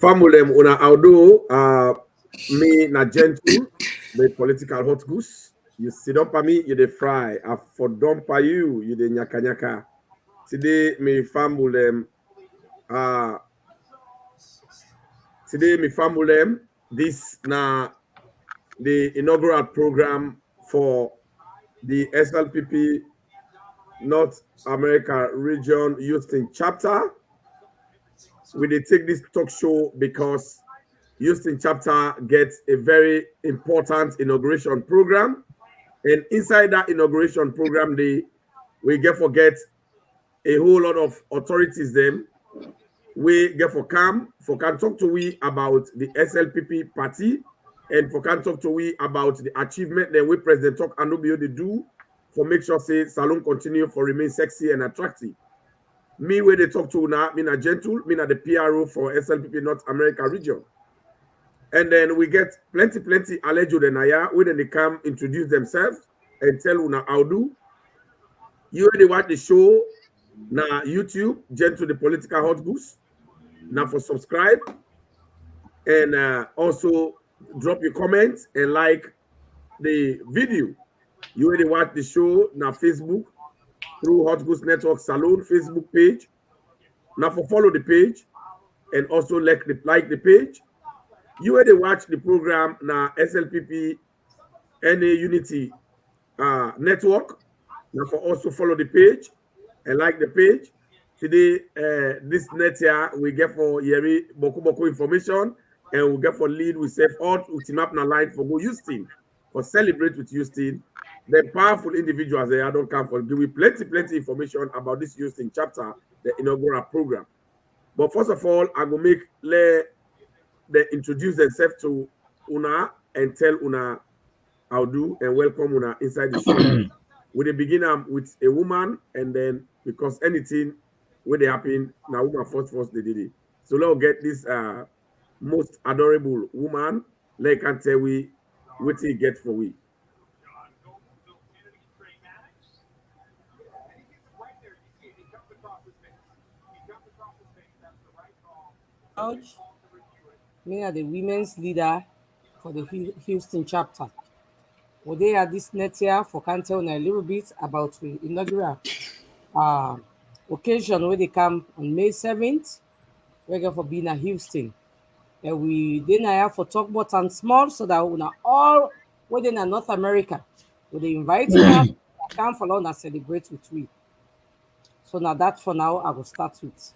Famulem una audo me na gentle the political hot goose. You sit up for me, you the fry. I for dump you, you the nyaka nyaka. Today me famulem today me famulem this na the inaugural program for the SLPP North America Region Houston chapter. We did take this talk show because Houston chapter gets a very important inauguration program. And inside that inauguration program, we get forget a whole lot of authorities them. We get for can talk to we about the SLPP party and for can talk to we about the achievement that we President talk and be able to do for make sure say salon continue for remain sexy and attractive. Me where they talk to now, me na gentle, me na the PRO for SLPP North America region. And then we get plenty Alejo de Naya, when they come introduce themselves and tell una how do. You already watch the show na YouTube, Gentle the Political Hot Goose. Now for subscribe and also drop your comments and like the video. You already watch the show now Facebook through Hot Goose Network Salon Facebook page. Now for follow the page and also like the page. You already watch the program now SLPP NA Unity network. Now for also follow the page and like the page. Today, this net here we get for Yeri Boku information and we get for lead we save all ultimate na line for go Houston for celebrate with Houston. The powerful individuals there don't come for give we plenty information about this Houston chapter, the inaugural program. But first of all, I go make they introduce themselves to Una and tell Una how do and welcome Una inside the show. We begin with a woman, and then because anything when they happen, now woman first they did it. So let's get this most adorable woman. Like can tell we what he get for we. Me are the women's leader for the Houston chapter. Well, they are this net here for can tell a little bit about the inaugural occasion where they come on May 7th. We're going for being at Houston. And we then I have for talk about and small so that we are all within North America. We they invite you now come for and celebrate with we. So now that for now I will start with.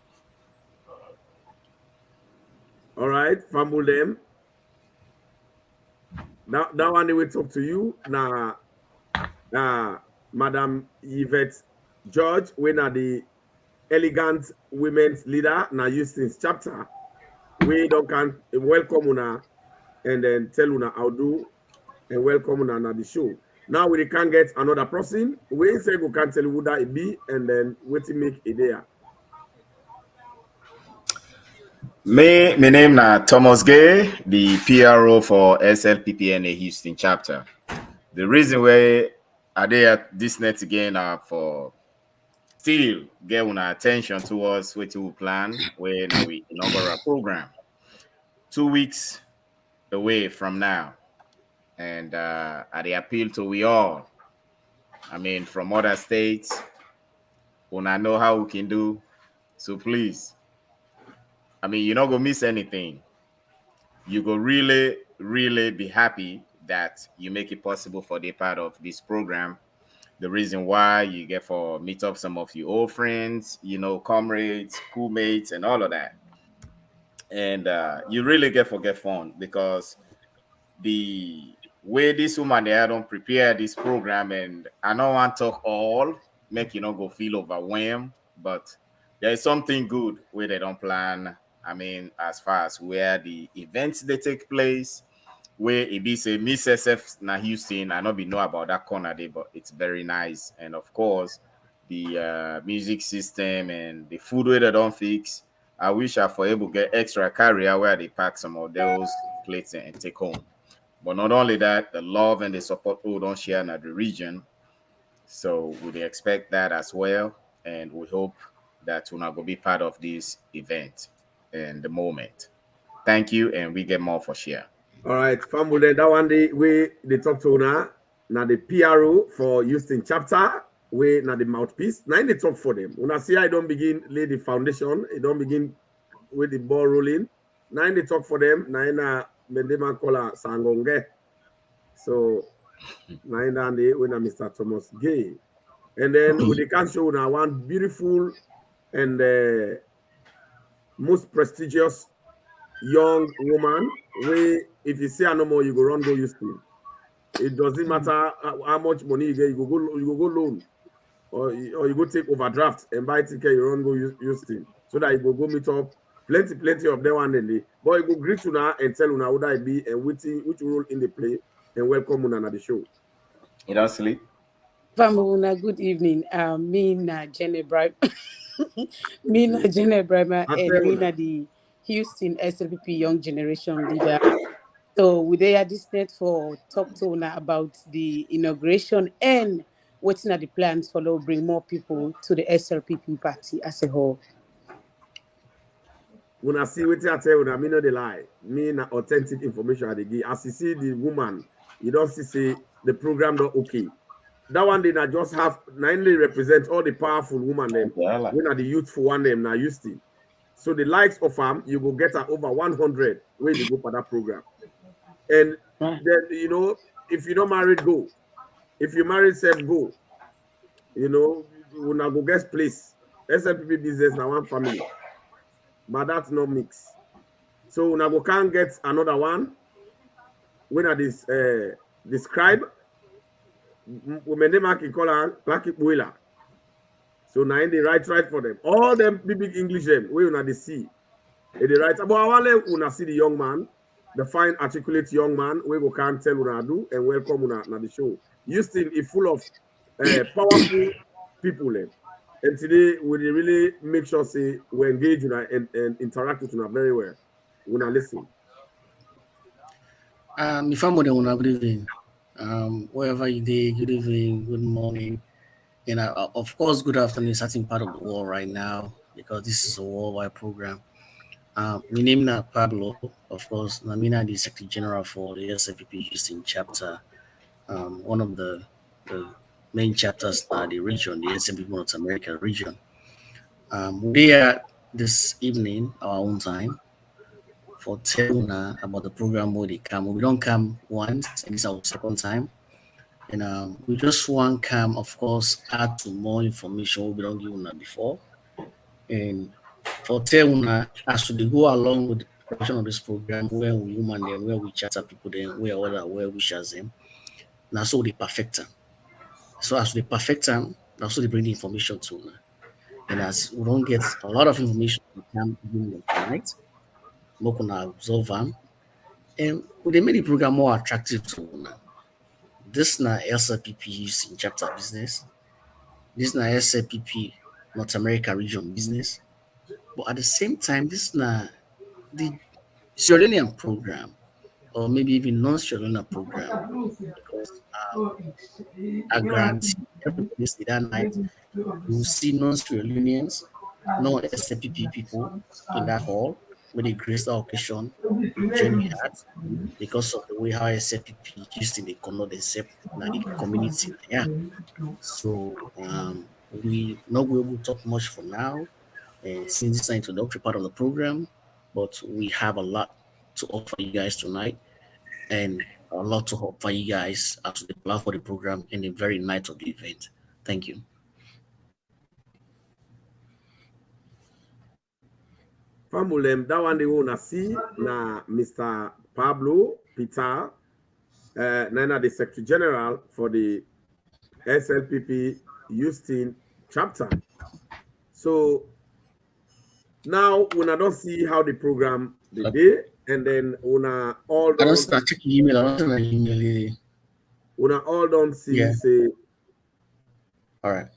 All right, fumble them. That one they will talk to you now. Madam Yvette George, when are the elegant women's leader now Houston's chapter. We don't can welcome Una and then tell Una how do and welcome Una na the show. Now we can get another person. We say we can tell who that it be and then wait to make it there. My name na Thomas Gay, the PRO for SLPPNA Houston chapter. The reason why I dey at this net again are for still get our attention towards what we plan when we inaugurate our program. 2 weeks away from now. And I dey appeal to we all. I mean, from other states, when I know how we can do. So please, I mean, you're not gonna miss anything. You go really be happy that you make it possible for the part of this program. The reason why you get for meet up some of your old friends, comrades, schoolmates, and all of that. And you really get fun because the way this woman there don't prepare this program, and I don't want to talk all, make you not go feel overwhelmed, but there is something good where they don't plan. I mean, as far as where the events they take place, where it be say Miss SF na Houston, I not be know about that corner there, but it's very nice. And of course, the music system and the food where they don't fix. I wish I for able to get extra carrier where they pack some of those plates and take home. But not only that, the love and the support we don't share in the region. So we expect that as well. And we hope that we're not going to be part of this event in the moment. Thank you, and we get more for share. All right, family, that one day we they talk to Una, now the PRO for Houston chapter, we now the mouthpiece. Now they talk for them. Una see I don't begin lay the foundation, it don't begin with the ball rolling. Now they talk for them, now na Mendema Kola Sangonge. So now they when Mr. Thomas Gay. And then we can show now one beautiful and most prestigious young woman. We if you see her no more, you go run go Houston. It doesn't matter how much money you get, you go go loan, or you go take overdraft and buy ticket. You run go Houston so that you go meet up. Plenty of them one day. But you go greet Una and tell Una who that be and which role in the play and welcome Una na the show. You don't sleep. Famuna, good evening. Me na Jenny Bribe. Me na Jenny Bribe and me na the Houston SLPP Young Generation leader. So we there this net for talk to Una about the inauguration and what's not the plans for to bring more people to the SLPP party as a whole. When I see what I tell you, me know the lie. Me na authentic information I dey give. As you see the woman, you don't see say the program not okay. That one they not just have ninely represent all the powerful women them. When are the youthful one them now used to. So the likes of them, you will get over 100 where they go for that program. And Right. then if you're not married, go. If you're married, self go. We now go get place. SLPP business now one family, but that's not mix. So we now go can't get another one. When are this describe? We may name can call her Black Boiler. So now in the right for them. All them big English them we una the see. In the right, but I want una see the young man, the fine articulate young man. We go can tell una do and welcome una na the show. Houston is full of powerful people. And today we dey really make sure say we engage una and interact with una very well. Una listen. If I'm with you, good evening. Wherever you day, good evening, good morning, and of course, good afternoon, certain part of the world right now because this is a worldwide program. My name is Pablo, of course. I'm the Secretary General for the SFPP Houston chapter. One of the main chapters are the region, the SFPP North America region. We are this evening, our own time, for telling about the program where they come. We don't come once, and this is our second time. And we just want come, of course, add to more information we don't give una before. And for tell una, as we go along with the preparation of this program, where we human them, where we chatter people them, where we share them, now so they perfect them. So as they perfect them, now so they bring the information to una. And as we don't get a lot of information we can even tonight, we can absorb them. And we dey make the program more attractive to una. This na SLPP in chapter business. This na SLPP North America region business. But at the same time, this na the Sierra Leonean program, or maybe even non-Sierra Leonean program, because I guarantee everybody see that night you will see non-Sierra Leoneans, non-SLPP people in that hall where they grace the occasion journey at because of the way how SLPP used to they conduct themselves in the community. Yeah. So we not be able to talk much for now, since this is an introductory part of the program, but we have a lot to offer you guys tonight and a lot to offer you guys as the plan for the program in the very night of the event. Thank you. Famulem, that one they wanna see na Mr. Pablo Peter, Nana the Secretary General for the SLPP Houston chapter. So now when I don't see how the program the day, and then una all I don't don't start checking email. I don't send an email. una all don't see Yeah. say All right.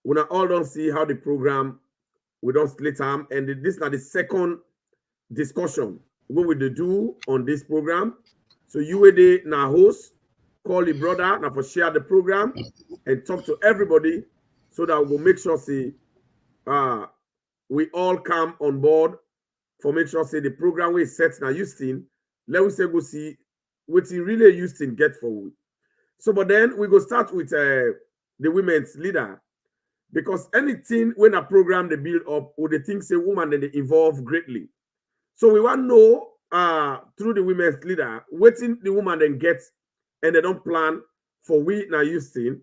una all don't see how the program we don't split time, and this is not the second discussion what we do on this program. So you will the now host, call your brother now for share the program and talk to everybody so that we'll make sure see we all come on board for make sure say the program we set now Houston, let us say go see what he really Houston get for we. So but then we go start with the women's leader because anything when a program they build up or the things say woman then they evolve greatly. So we want to know through the women's leader waiting the woman then gets and they don't plan for we now Houston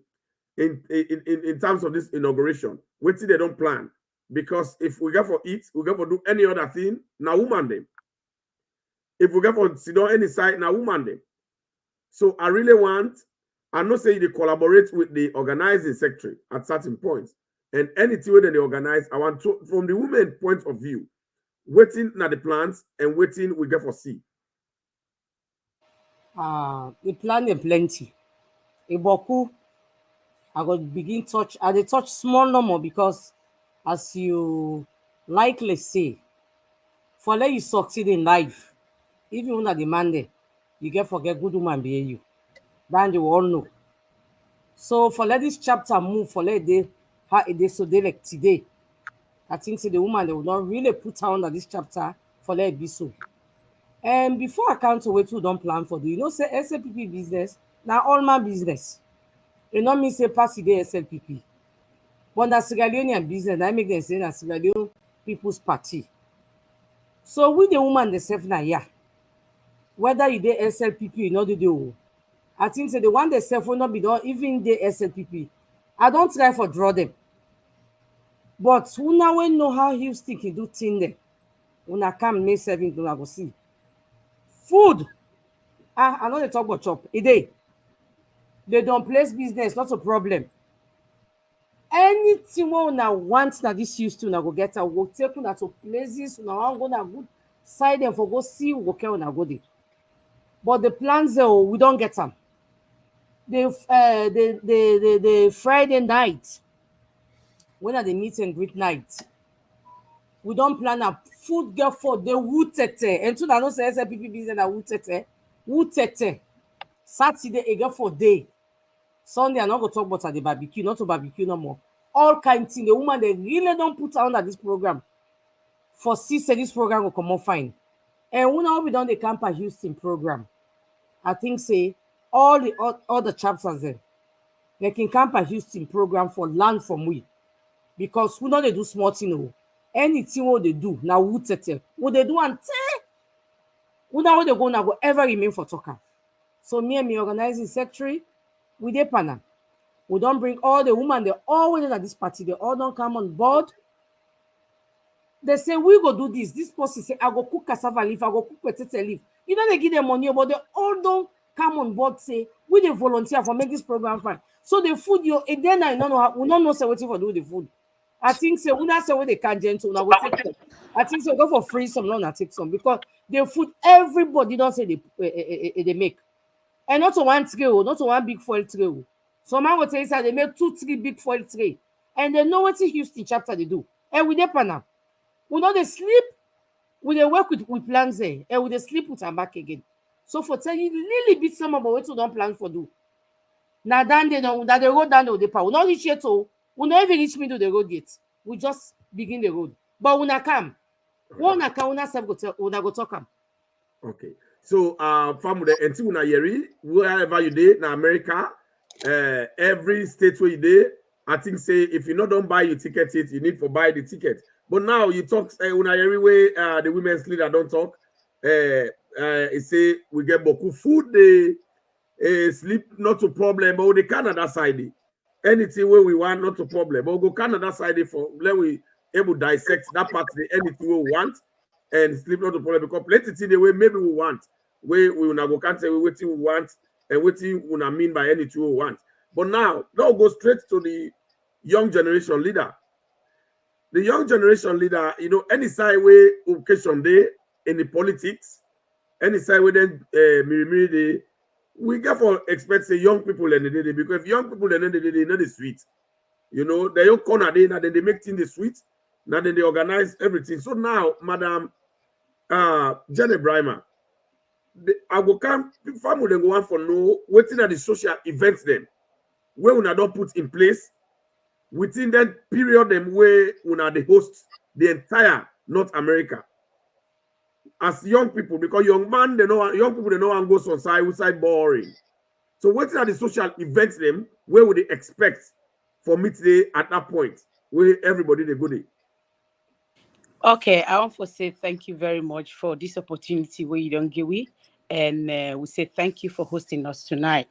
in terms of this inauguration. Waiting they don't plan. Because if we go for eat, we go for do any other thing, now woman them. If we go for sit down any side, now woman them. So I really want, I know say they collaborate with the organizing secretary at certain points. And anything where they organize, I want to, from the women point of view, waiting na the plans and waiting we get for see. The plan is plenty. Iboku, I go begin touch. I dey touch small number because, as you likely say, for let you succeed in life, even when the man there, you get forget good woman behind you. Then you all know. So for let this chapter move, for let they how it is so they like today. I think say the woman they will not really put her under this chapter for let it be so. And before I come to wait who don't plan for the, say SAPP business, Now all my business. You know me say pass the SLPP. But na Sierra Leonean business, I make them say na Sierra Leone People's Party. So with the woman themselves na yeah. Whether you dey SLPP, you know the deal. I think say the one they self will not be done, even the SLPP. I don't try for draw them. But una we know how Houston can do thing there. Una come May 7th, una go see. Food. I know they talk about chop. A day. They don't place business, not a problem. Anything wey una want na this Houston, una go get am. We go take una to places, una wan go na good side dem for go see, we go carry una go there. But the plans we don't get them. The Friday night, when are the meet and greet night, we don't plan a food get for the wutete. And to na no say SLPP business na wutete. Wutete. Saturday e get for day. Sunday I not go talk about at the barbecue, not to barbecue no more. All kind thing. The woman they really don't put her under this program. For see say this program will come out fine. And when I be done the Camp Houston program, I think say all the chapters there, they can Camp Houston program for land from we. Because we know they do small thing. Oh. Anything what they do, now what they do and we know what they go now go ever remain for talker. So me and me organizing secretary, we dey panel. We don't bring all the women, they all within at this party, they all don't come on board. They say we go do this. This person say I go cook cassava leaf, I go cook potato leaf. You know they give them money, but they all don't come on board say we dey volunteer for make this program fine. So the food you and then I don't know how, we don't know say what for do the food. I think say we not say what they can gentle now go take some. I think so go for free some not take some because the food everybody don't say they make. And not to one tray, not to one big foil tray. Some man will tell you they make 2-3 big foil tray. And they know what Houston chapter they do. And we dey panel. We know they sleep, we they work with plans there, and we they sleep with our back again. So for tell you really beat some about what we don't plan for do. Now then they know that the road down the power. We not reach yet all. We not even reach me to the road yet. We just begin the road. But when I come, when I come, when I self go tell, when I go talk am. Okay. So family until una yeri, wherever you dey na America, every state where you dey, I think say if you not don't buy your ticket yet, you need to buy the ticket. But now you talk una yeri way the women's leader don't talk. He say we get beaucoup food, they sleep not a problem, but the Canada side. Anything where we want, not a problem. But we go Canada side for let we able dissect that part anything we want and sleep not a problem because plenty thing the way maybe we want. We will not go can't say what we want and what we not mean by anything we want. But now go straight to the young generation leader. The young generation leader, you know, any side way occasion day in the politics, any side way then day, we get for expect say young people in the day because if young people in the day they know the sweet. You know, they don't corner day now then they make things the sweet, now then they organize everything. So now, Madam Jenny Brimer, I go come family go want for know waiting at the social events them where we don't put in place within that period them where we the host the entire North America as young people because young man they know young people they know and go outside boring. So waiting at the social events them where would they expect for me today at that point where everybody they go there. Okay, I want to say thank you very much for this opportunity where you don't give we, and we say thank you for hosting us tonight.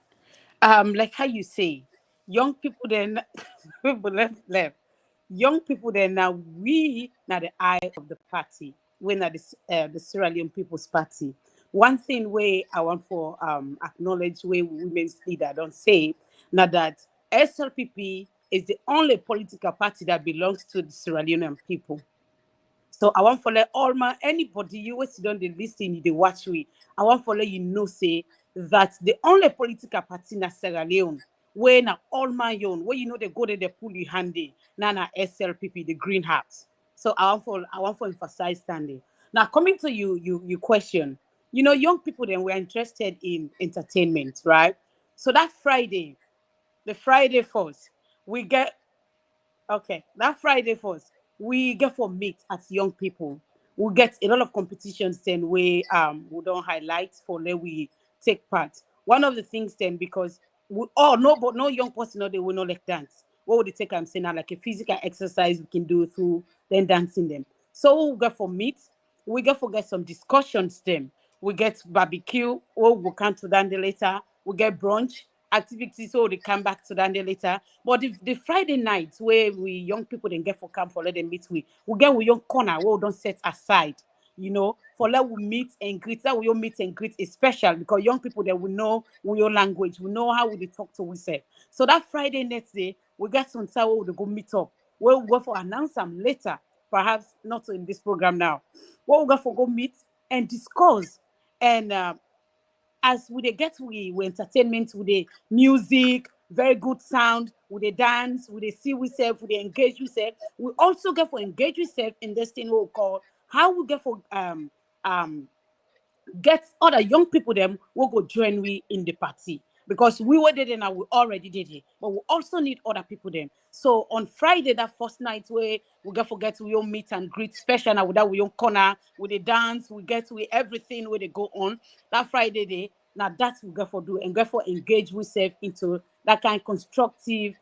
Like how you say, young people then people left. Young people then now we now the eye of the party. We're not the Sierra Leone People's Party. One thing where I want for acknowledge where women's leader don't say now that SLPP is the only political party that belongs to the Sierra Leonean people. So I want to let all my anybody you always don't they listen, they watch me. I want to let you know say that the only political party in Sierra Leone where now all my own where you know they go there they pull you handy now na SLPP the green hats. So I want to emphasize standing. Now coming to you question, you know young people then were interested in entertainment, right? So that Friday, the Friday first, we get okay, that Friday first, we get for meet as young people. We get a lot of competitions then we don't highlight for let we take part. one of the things then, because we all know, but no young person know they will not like dance. What would it take? I'm saying now, like a physical exercise we can do through then dancing them. So we'll get for meat, we get for get some discussions them. We get barbecue, or we'll come to that later. We get brunch activities, so they come back to that later. But the Friday nights where we young people then get for camp for let them meet we get we young corner where we don't set aside, for let we meet and greet. That we all meet and greet is special because young people that we know we your language, we know how we talk to we say. So that Friday next day, we get some time where we go meet up. Where we go for announce them later, perhaps not in this program now. Where we go for go meet and discuss. And as we get we entertainment with the music, very good sound, with the dance, with the see we self, with the engage we self. We also get for engage we self in this thing we call how we get for um get other young people them will go join we in the party because we were there and we already did it, but we also need other people then. So on Friday, that first night where we get forget we all meet and greet special now with that we on corner with the dance, we get with everything where they go on that Friday day. Now that's we get for do and get for engage we self into that kind of constructive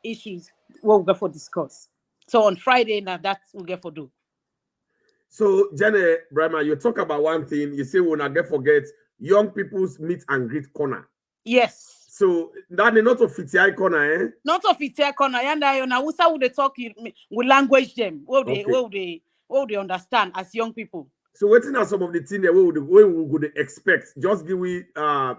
issues what we get for discuss. So on Friday now that's we get for do. So, Jenny Brahma, you talk about one thing. You say we'll not get forget young people's meet and greet corner. Yes. So that is not of FTI corner, eh? Not of FTI corner. And now we would they talk with language them. What they understand as young people. So waiting at some of the things that we would expect. Just give we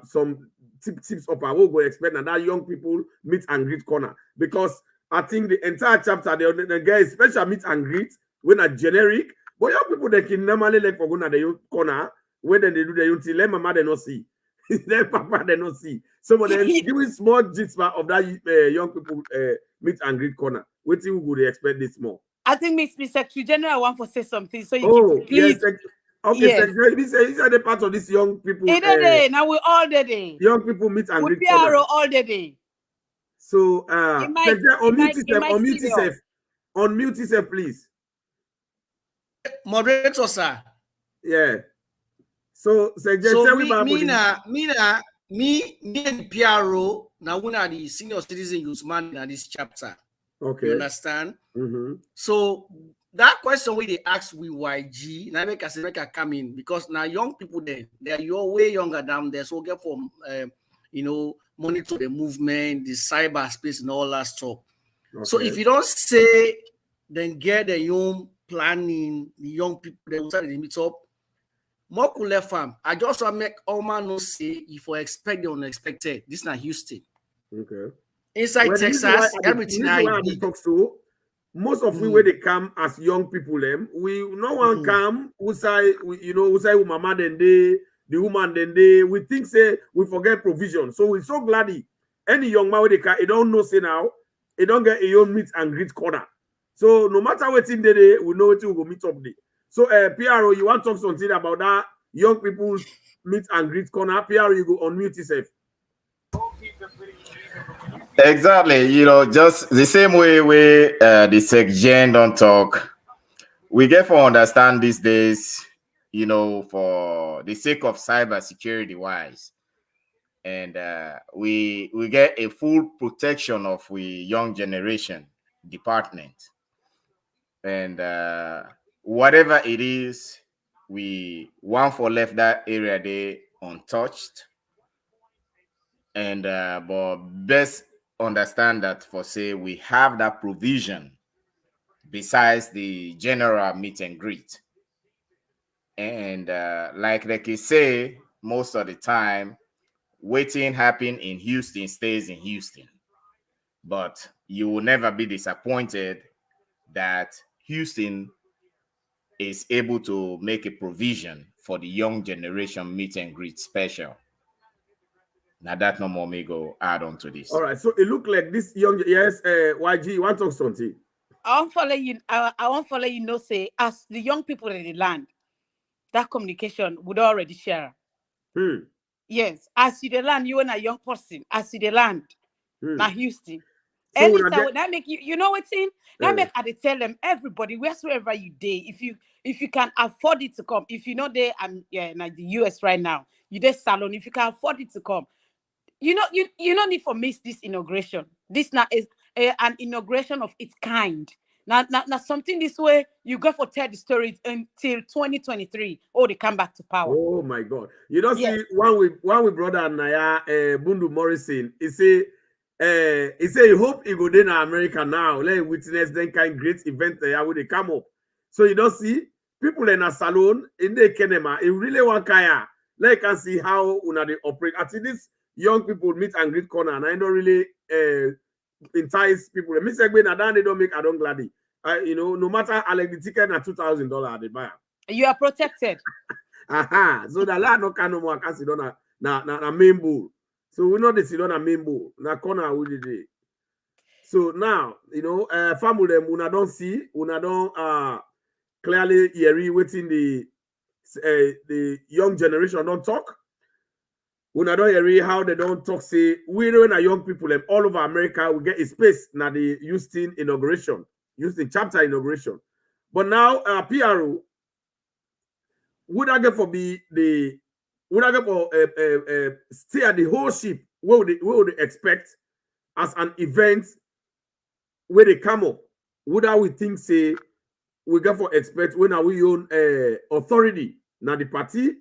some tips up and what we expect and that young people meet and greet corner. Because I think the entire chapter they get special meet and greet when a generic. But young people they can normally like for going at the corner when they do the until let mama they not see. Let papa they not see. So but then give me small gist of that young people meet and greet corner. What you would expect this more? I think Miss Secretary General want to say something. So you yes, okay, yes. These are the part of these young people. Now we all the day. Young people meet and greet corner. All the day. So unmute yourself, please. Moderator, sir. Yeah. So me and PRO now one are the senior citizen youth man in this chapter. Okay. You understand? Mm-hmm. So that question where they ask we YG, now make us come in because now young people they are your way younger than there, so get from monitor the movement, the cyberspace and all that stuff. Okay. So if you don't say, then get the young planning, the young people that will meet up. More cool left farm. I just want to make all man no say if we expect the unexpected. This is not Houston. Okay. Inside Texas, everything I talk to. Most of we where they come as young people, we no one come who say mama then they the woman then they we think say we forget provision. So we're so glad any young man where they can, they don't know say now, they don't get a young meet and greet corner. So no matter what in the day, we know what we go meet up there. So PRO, you want to talk something about that young people's meet and greet corner? PRO, you go unmute yourself. Exactly, just the same way the SecGen don't talk. We get to understand these days, for the sake of cybersecurity wise, and we get a full protection of we young generation department, and whatever it is, we want for left that area there untouched, and but best understand that for say we have that provision besides the general meet and greet, and like they say most of the time waiting happen in Houston stays in Houston, but you will never be disappointed that Houston is able to make a provision for the young generation meet and greet special. Now that no more may go add on to this. All right, so it look like this young YG, you want to talk something? I want to let you know, say as the young people in the land, that communication would already share. Yes, as you the land, you and a young person, as you the land, now Houston. So that make you know what's in? That make I tell them everybody, wheresoever you day, if you can afford it to come, if you know they like the US right now, you dey salon, if you can afford it to come, you don't need for miss this inauguration. This now is an inauguration of its kind. Now something this way you go for tell the story until 2023. Oh, they come back to power. Oh my God! You don't Yes. see one we brother Naya Bundu Morrison. He say he hope he go there in America now. Let him witness then kind great event there when they come up. So you don't see people in a salon in the Kenema. It really want kaya. Let you can see how una they operate. I think this young people meet and greet corner, and I don't really entice people. Me say na that they don't make I don't gladly. No matter I like the ticket at $2,000 they buy. You are protected. Aha, so the land no can no more can sit on na main bowl. So we know they sit on a main bowl. Na corner we did. So now, family them una don't see, una don't clearly hear waiting the young generation don't talk. Una don't hear how they don't talk. Say we know na young people them all over America will get a space na the Houston inauguration, Houston chapter inauguration. But now PRO would I get for would I get for steer the whole ship? What would they expect as an event where they come up? Would I we think say we get for expect when are we own authority now the party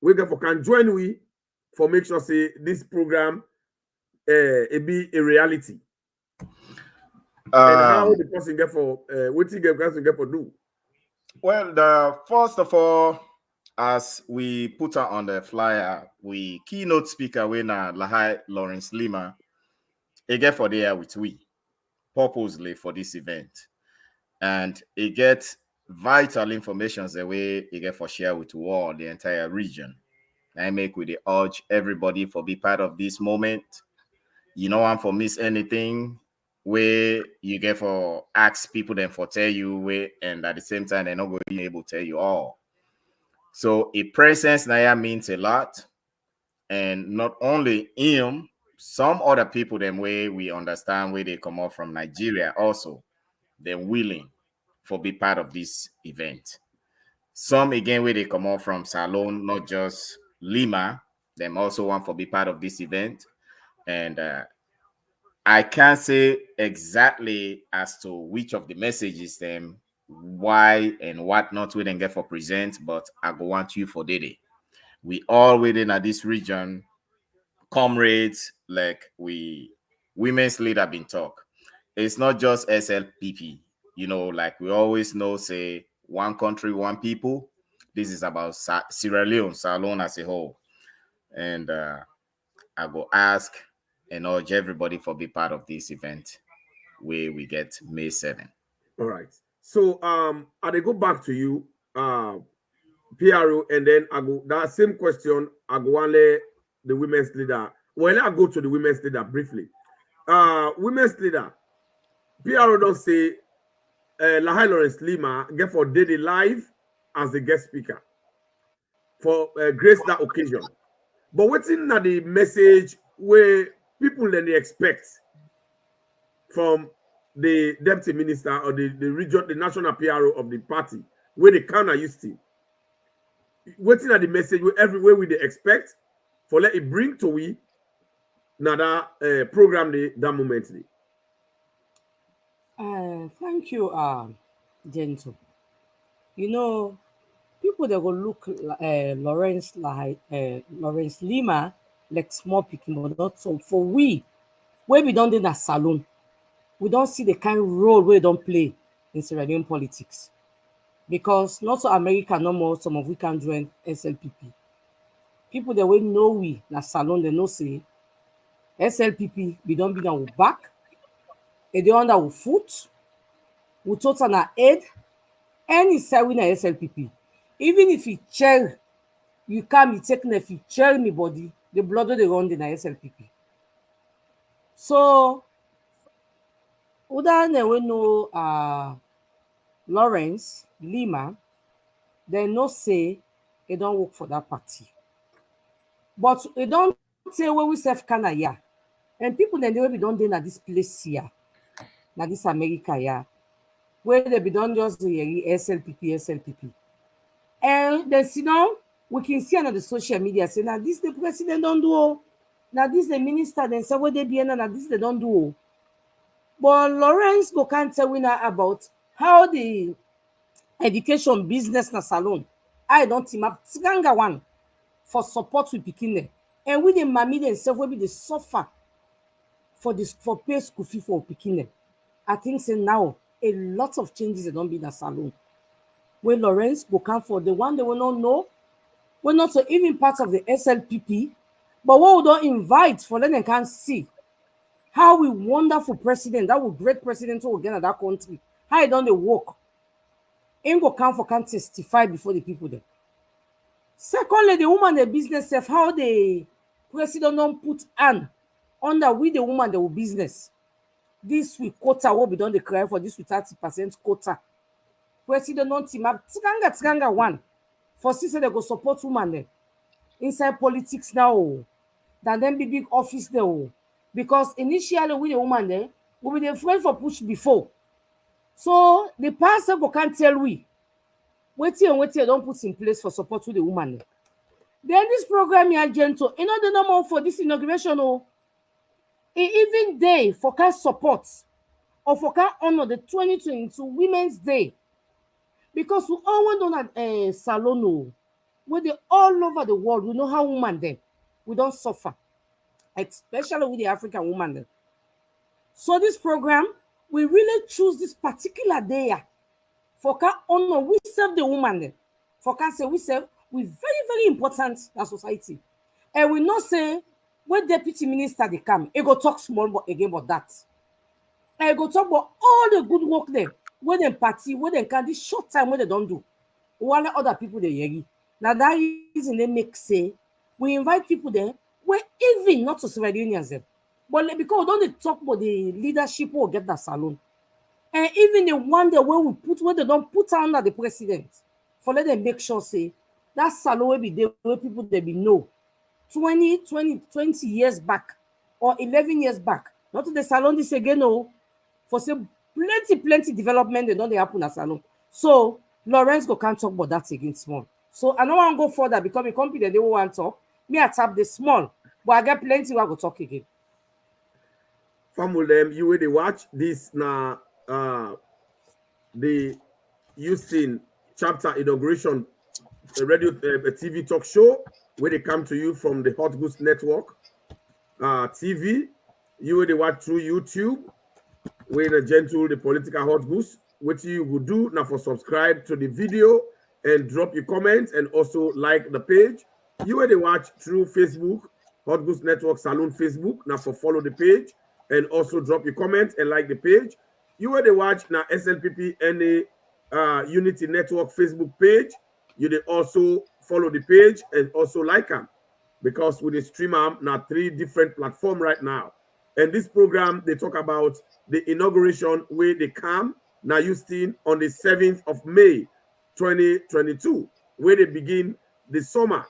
we get for can join we for make sure say this program it be a reality. And how the person get for what he get for do? Well, the first of all, as we put her on the flyer, we keynote speaker when Lahai Lawrence Leema, he get for there with we purposely for this event, and he get vital information the way he get for share with all the entire region. I make with the urge everybody for be part of this moment. You know, I'm for miss anything where you get for ask people then for tell you where, and at the same time they're not going to be able to tell you all. So a presence now means a lot, and not only him, some other people them way we understand where they come up from Nigeria also, they're willing for be part of this event. Some again where they come up from Salon, not just Lima, them also want for be part of this event, and I can't say exactly as to which of the messages them, why and what not we then get for present, but I go want you for Dede. We all within at this region, comrades, like we women's leader been talk. It's not just SLPP, like we always know, say one country, one people. This is about Sierra Leone, Salon as a whole. And I go ask and urge everybody for be part of this event where we get May 7. All right. So I go back to you, PRO, and then I go that same question. I go on the women's leader. Well, I go to the women's leader briefly. Women's leader, PRO don't say Lahai Lawrence Lima get for daily live as the guest speaker for grace that occasion. But what's in the message where people then they expect from the deputy minister or the region, the national PRO of the party, where they counter Houston. Waiting at the message where everywhere we they expect for let it bring to we another program that momently. Thank you, Gentle. People that will look Lawrence Lima like small picking, but not so. For we, where we don't do that salon, we don't see the kind of role we don't play in Sierra Leone politics. Because not so America no more, some of we can join SLPP. People that we know we na salon, they know say SLPP, we don't be down with back, and they under with foot, we total na head, any side we na SLPP. Even if you chair, you can't be taking if you chair anybody, the blood they run in the SLPP. So, other than we know Lawrence Lima, they no say they don't work for that party. But they don't say where we self can yeah. And people then they will be done there at this place here, na this America yeah, where they be done just the SLPP. And they sit down we can see on the social media say, now this the president don't do. Now this the minister, then say what they be, now this they don't do. But Lawrence go can't tell we now about how the education business na salon. I don't team up Tiganga one for support with Pikine. And with the mammy themselves will be the suffer for this for pay school fee for Pikine. I think say now a lot of changes that don't be in the salon. When Lawrence go come for the one they will not know, we're not so even part of the SLPP, but what we don't invite for them can see how we wonderful president, that will great president who will get at that country, how he done the work. Ain't go come for can testify before the people there. Secondly, the woman the business self, how the president don't put an under with the woman the business. This we quota what we done the cry for this with 30% quota. President don't team up tiganga one for sister they go support woman there inside politics now. Than them be big office there. Because initially with the woman there, we be afraid for push before. So the pastor go can't tell we. Wait till don't put in place for support to the woman. Then this program here gentle. You know the number for this inauguration, even day for can support or for can honor the 2022 Women's Day. Because we all went on a salon where they all over the world. We know how women there. We don't suffer. Especially with the African woman there. So this program, we really choose this particular day for can honor we serve the woman there. For can say we serve, we very, very important in society. And we not say when deputy minister they come, he go talk small but again about that. And he go talk about all the good work there, when they party, when they can this short time when they don't do. While other people they yegi. Now that reason they make say we invite people there where even not to Sierra Leoneans them. But because we don't talk about the leadership who get that salon. And even the one that where they don't put under the president for let them make sure say that salon will be there where people they be know 20 years back or 11 years back. Not to the salon this again, no. For say plenty development they don't happen at salon. So Lawrence go can't talk about that again small. So I don't want to go further because the company they want to talk. Me I tap the small, but I get plenty who I go talk again. Family, you will watch this now. The Houston chapter inauguration radio TV talk show where they come to you from the Hot Goose Network TV. You will watch through YouTube. Where the gentle the political Hot Goose. What you would do now for subscribe to the video and drop your comments and also like the page. You will watch through Facebook Hot Goose Network Saloon Facebook now for follow the page and also drop your comments and like the page. You will watch now SLPP NA Unity Network Facebook page. You will also follow the page and also like them because with the streamer now 3 different platforms right now. And this program they talk about the inauguration where they come now Houston on the 7th of May 2022 where they begin the summer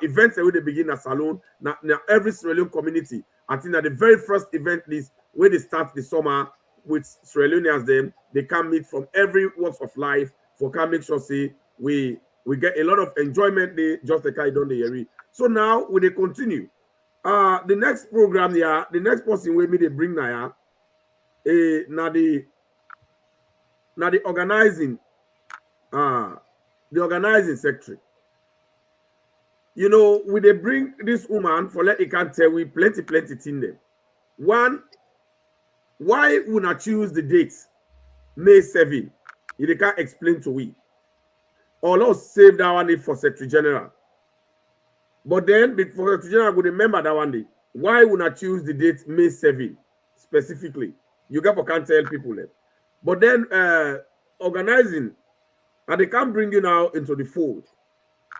events where they begin a salon now every Sierra Leone community. I think that the very first event list where they start the summer with Sierra Leoneans them they can meet from every walks of life for can make sure say we get a lot of enjoyment they just the kind on the area. So now we they continue. The next program here, the next person where me they bring now now the organizing secretary. You know, we they bring this woman for let it can tell we plenty thing them. One, why would not choose the date May 7? You can't explain to we. Or let's save that one day for Secretary General. But then for Secretary General, we remember that one day. Why would not choose the date May 7 specifically? You can't tell people that. But then organizing, and they can't bring you now into the fold.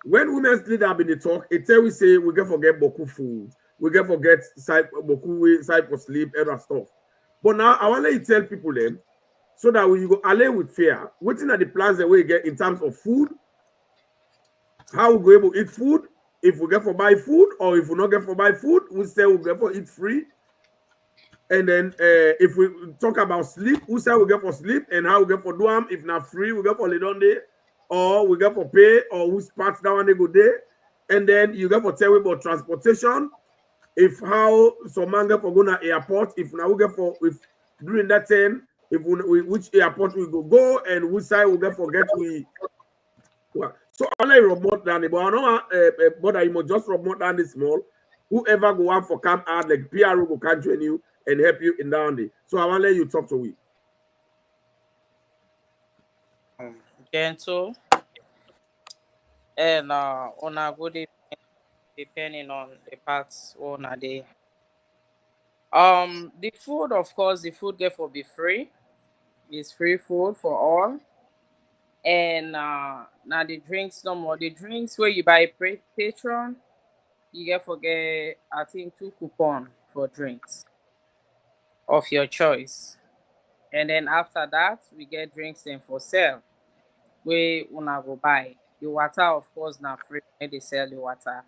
When women's leader have been the talk, it tell we say we can forget Boku food, we can forget Boku side for sleep, other stuff. But now I want to tell people them so that we go allay with fear. Waiting at the plans that we get in terms of food, how we go able to eat food, if we get for buy food, or if we not get for buy food, we say we get for eat free. And then if we talk about sleep, we say we get for sleep, and how we get for do if not free, we get for lay down there, or we get for pay, or who's parts that one they go there. and then you get for tell about transportation. If how some man get for go to airport, if now we get for if during that time, if we which airport we go and which side we get forget we. Well, so I like remote down, but I know but you must just remote down the small. Whoever go out for camp out like PRO go can join you and help you in down there. So I want to let you talk to we. Gentle and on a good evening, depending on the parts on a day. The food, of course, the food get for be free. It's free food for all. And now the drinks no more. The drinks where you buy patron, you get forget I think 2 coupon for drinks of your choice. And then after that, we get drinks then for sale. We wanna go buy. The water, of course, not free. They sell the water.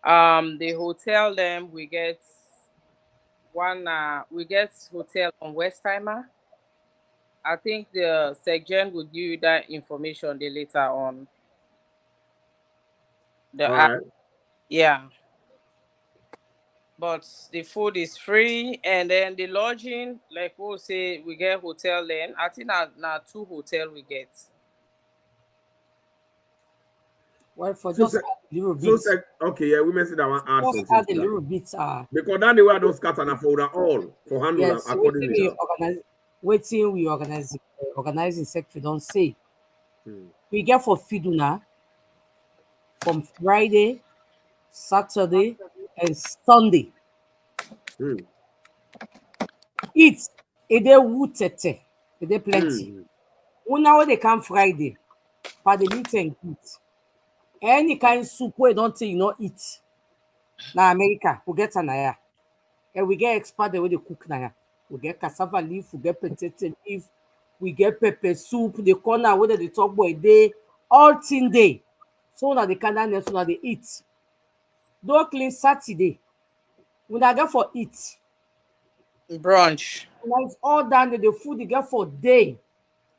The hotel them we get we get hotel on Westheimer. I think the section will give you that information the later on. The All app, right. yeah. But the food is free, and then the lodging, like we'll say, we get hotel then. I think now 2 hotel we get. Well, for So just add a little so bit, okay, yeah, we mentioned that one add just something add to a that. little bit. Because that the way I don't scatter and for all for handle Yes, so accordingly now. waiting we organizing secretary don't say. Hmm. We get for Fiduna from Friday, Saturday, and Sunday. Hmm. Eat a day wootete, a day plenty. Hmm. Una when they come Friday, for the meet and eat. Any kind soup we don't say you not eat. Now America, we get anaya. And we get expert the way they cook now. We get cassava leaf, we get potato leaf, we get pepper soup, the corner whether the talk boy day, all thing day. So now the candidates so now they eat. Don't clean Saturday. When I get for eat. Brunch. Now it's all done the food you get for day.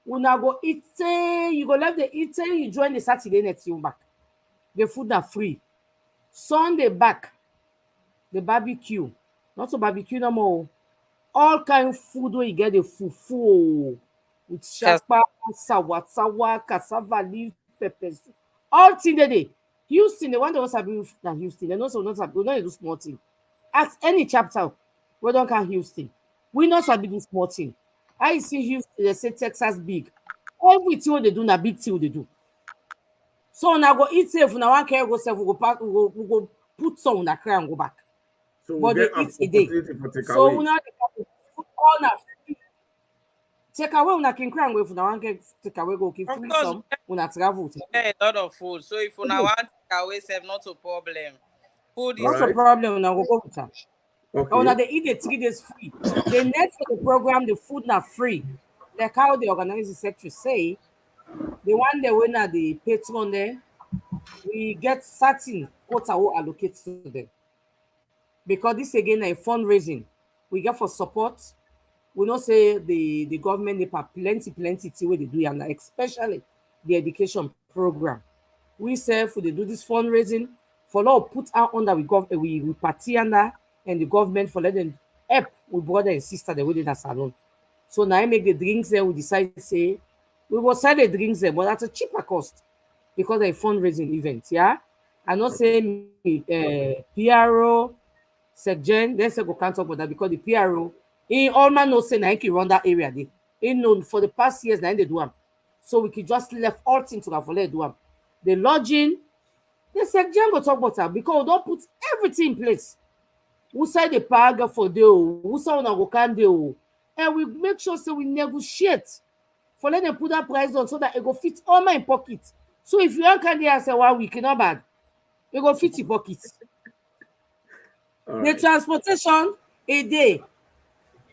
When I go eat, you go left the eat, you join the Saturday next you back. The food are free. Sunday back, the barbecue. Not so barbecue no more. All kind of food where you get the fufu with shakpa, sawa, cassava leaf, peppers, all thing they dey. Houston, the one that was happy that Houston, they also not happy. We don't do small thing. Ask any chapter, we don't count Houston. We not happy do small thing. I see Houston, they say Texas big. Everything what they do na big thing what they do. So now go eat safe, now one care go safe, we go pack, we go put some on the cry and go back. So we But they get eat a day. opportunity for So takeaway. now they all na free. Take away una can cry and go if una want get take away go keep Of free course, some una travel. we get a lot of food. So if una want take away, self not a problem. Food All is Not a right. problem, una go go with am. Una Okay. they eat the 3 days free. The next for the program, the food na free. Like how the organizing secretary say, the one they win at the patron there, we get certain quota will allocate to them. Because this again a fundraising. We get for support. We know say the government they plenty thing wey they do and especially the education program. We say if they do this fundraising for now put out under we party under and the government for let them help with brother and sister the way in a salon. So now I make the drinks there we decide say we will sell the drinks there but at a cheaper cost because they're fundraising event. Yeah. I not Okay. say PRO Secgen, then say go can't talk about that because the PRO, all man knows say na him run that area dey. He known for the past years na him dey do am. So we could just left all things to for let do am. The lodging, the Secgen go talk about am because we don put everything in place. Who side the paragraph for dey o, who side una go can dey o. And we make sure say we negotiate for let them put that price on so that it go fit all my pocket. So if you wan can dey answer 1 week, not bad. It go fit your pocket. All The right. transportation a day.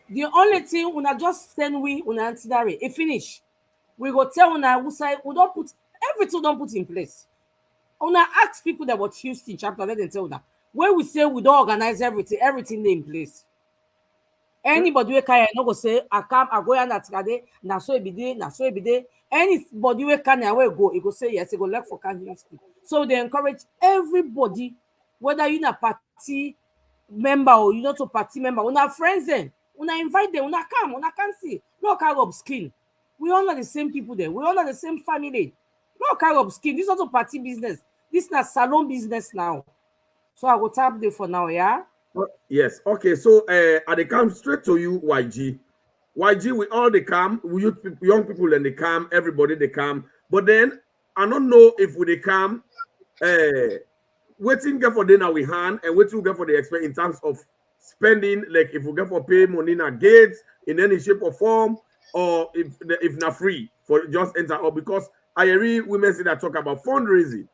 The only thing una just send we una itinerary. E finish. We go tell una who side we don't put everything don't put in place. Una ask people that was Houston chapter, let them tell una. When we say we don't organize everything dey in place. Anybody wey carry no go say I come I go here na Saturday, na so e be dey, na so e be dey. Anybody wey can where go, he go say yes, he go like for can Houston. So they encourage everybody, whether you na party member or you not a party member, una friends them, una invite them, una come see. No carry up skin. We all are the same people there. We all are the same family. No carry up skin. This is not a party business. This is not salon business now. So I will tap there for now, yeah? Yes. Okay. So I they come straight to you, YG. YG, we all they come, we youth people, young people and they come, everybody they come. But then I don't know if we they come waiting get for dinner we hand and waiting get for the expense in terms of spending, like if we get for pay money in a gates in any shape or form, or if not free for just enter, or because I hear women say that talk about fundraising.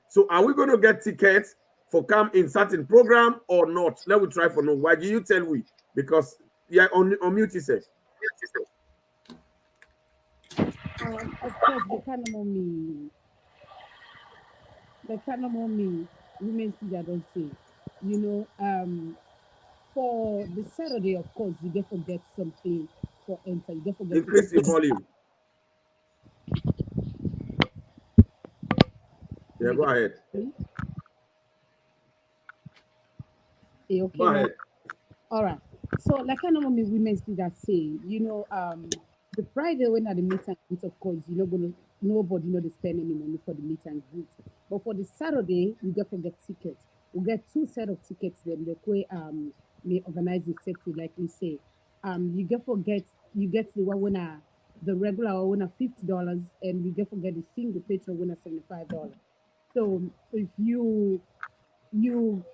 So are we going to get tickets for come in certain program or not? Let me try for no. Why do you tell we? Because yeah, on mute yourself. Of course, the kind of mommy women see that don't say, you know, for the Saturday, of course, you get to get something for enter. You get to get Increase the volume. Yeah, go ahead. Okay, Go now ahead. all right. So like I know women see that say, the Friday when at the meet and greet, of course, you're not gonna nobody know they spend any money for the meet and greet. But for the Saturday, you get to get tickets. We get two set of tickets then the way may organize the set to like we say. You get the one winner the regular winner $50 and you get to get the single patron winner $75. So if you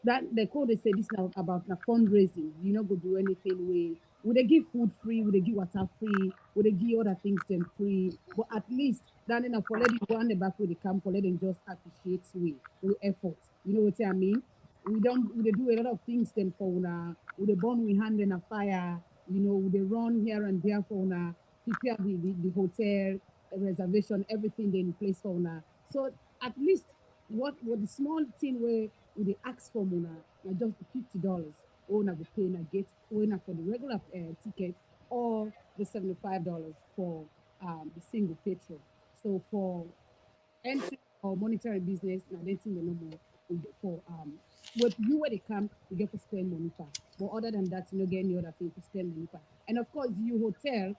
that the code they say this now about the fundraising. You not go do anything with would they give food free, would they give water free, would they give other things then free, but at least then enough for letting go on the back where they come for letting just appreciate we effort. You know what I mean? We do a lot of things then for una with the burn we hand in a fire, they run here and there for una prepare the hotel reservation, everything they in place for una. So at least what the small thing where they ask for una na just the $50 or una go pay na get or na for the regular ticket or the $75 for the single petrol. So for entry or monetary business, now they think they no more for with you where they come, you get to spend money for. But other than that, you don't get any other thing to spend money for. And of course, you hotel,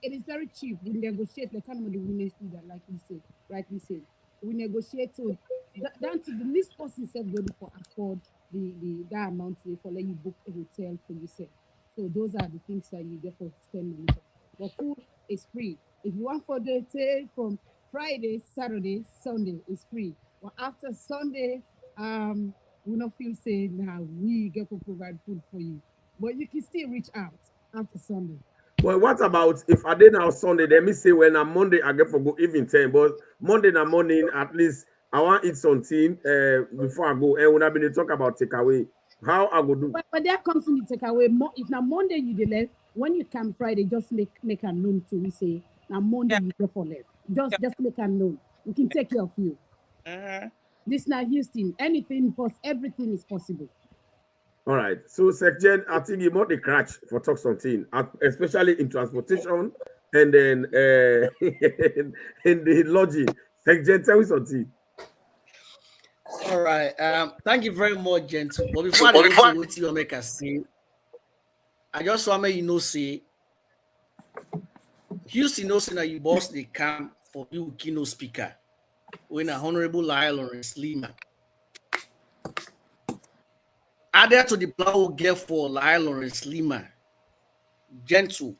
it is very cheap. We negotiate the kind of the women's leader, like we said, rightly said. We negotiate to down to the least person self ready for afford the that amount for let you book a hotel for yourself. So those are the things that you get for spend money for. But food is free. If you want for the day from Friday, Saturday, Sunday is free. But after Sunday, we not feel say now we get to provide food for you. But you can still reach out after Sunday. Well, what about if I did now Sunday? Let me say when on Monday I get for go even 10, but Monday na morning at least I want eat something before I go. And when I been to talk about takeaway, how I go do? But there comes in the takeaway. If now Monday you delay, when you come Friday, just make a known to we say now Monday Yeah. you go for left. Yeah. Just make a known. We can take care of you. Mm-hmm. This now Houston, anything everything is possible. All right. So Secgen, I think you want the crutch for talk something, especially in transportation and then in the lodging. Secgen, tell me something. All right. Thank you very much, gentle. But before I go to what you make us say, I just want to make you know say Houston knows that you boss they come for you keynote speaker when a honorable Lawrence Leema. Added to the plan we get for Lawrence Leema, gentle.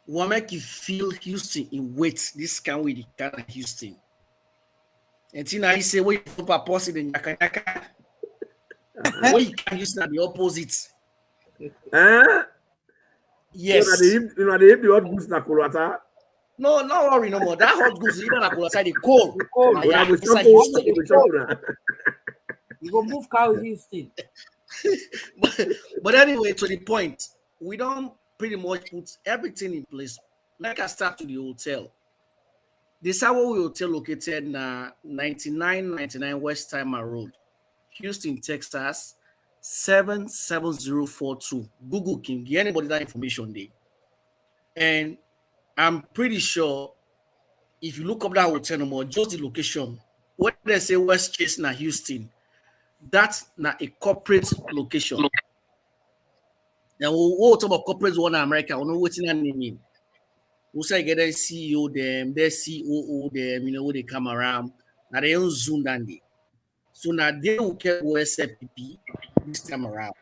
Will make you feel Houston in weight. This can with the kind of Houston. And Tina, I say, wait for a post in Yaka. What you can use the opposite. Yes. So that they the hot goose na Kolata. No, no worry no more. That hot goose even na Kolata the cold. Yeah, we shop na. You go move cows Houston. but anyway, to the point, we don't pretty much put everything in place. Like I start to the hotel. This our hotel located na 9999 West Timer Road, Houston, Texas, 77042. Google can get anybody that information there. And I'm pretty sure if you look up that hotel number, just the location, what they say West Chase na Houston, that's not a corporate location. Now we'll talk about corporate one in America. We know what's in that name. We'll say get their CEO them, their COO them, you know, they come around. Now they don't zoom down there. So now they will get SLPP this time around.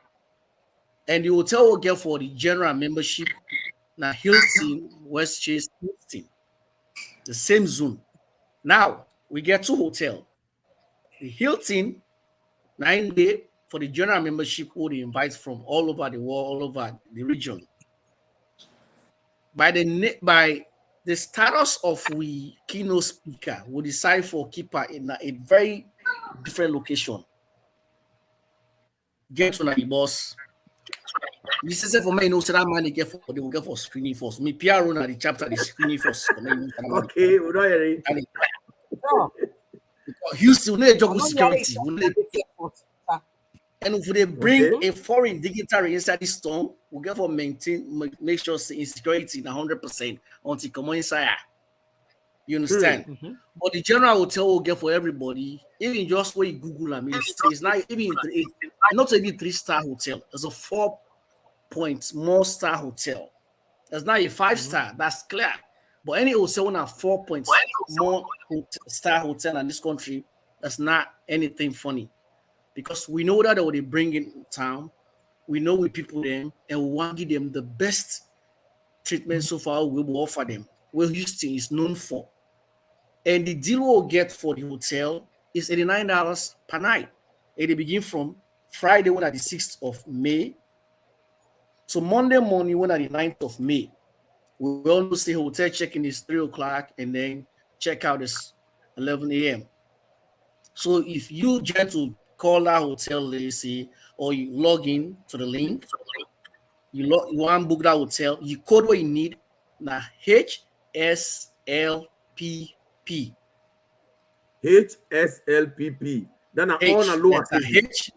And the hotel will get for the general membership now Hilton, West Chase, Houston. The same zone. Now we get two hotels. The Hilton, 9 day for the general membership who they invite from all over the world, all over the region. By the status of we keynote speaker, we decide for keeper in a very different location. Get on the boss. This is for me, you know, so that money get for they will get for screening first. Me PR on the chapter, the screening first. Okay, we don't hear it. Houston, we need job with security. And if they bring a foreign dignitary inside this storm, we get for make sure insecurity in 100% until come inside. You understand? Mm-hmm. But the general hotel will get for everybody. Even just where you Google, I mean, it's not even not even 3-star hotel. It's a 4-point more star hotel. It's not a 5-star. That's clear. But any hotel will have 4 points more star hotel in this country. That's not anything funny. Because we know that they bring in town, we know we people them, and we want to give them the best treatment so far we will offer them. Well, Houston is known for. And the deal we'll get for the hotel is $89 per night. And they begin from Friday, when at the 6th of May, to Monday morning, when at the 9th of May. We all know the hotel check-in is 3 o'clock, and then check out is 11 a.m. So if you get to call that hotel, let's say, or you log in to the link, you want to book that hotel, you code what you need, now HSLPP. HSLPP. Then I on a lower H.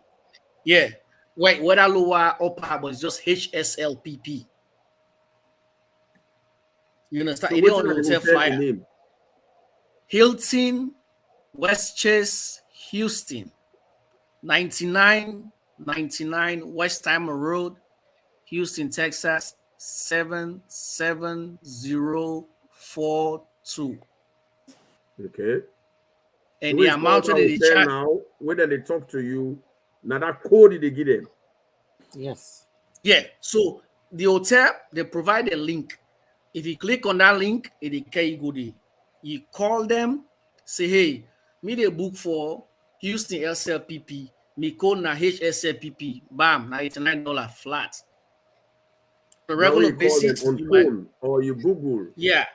Yeah. Wait, whether lower or upper, but it's just HSLPP. You understand? So it on the hotel flyer. Name? Hilton, West Chase, Houston. 9999 Westheimer Road, Houston, Texas, 77042. Okay. And the amount that they charge now, whether they talk to you, now that code did they give them? Yes. Yeah. So the hotel, they provide a link. If you click on that link, it can go there. You call them, say, hey, me they book for Houston SLPP. Me code na HSLPP. Bam, $99 flat. The regular basis on phone or you Google. Yeah.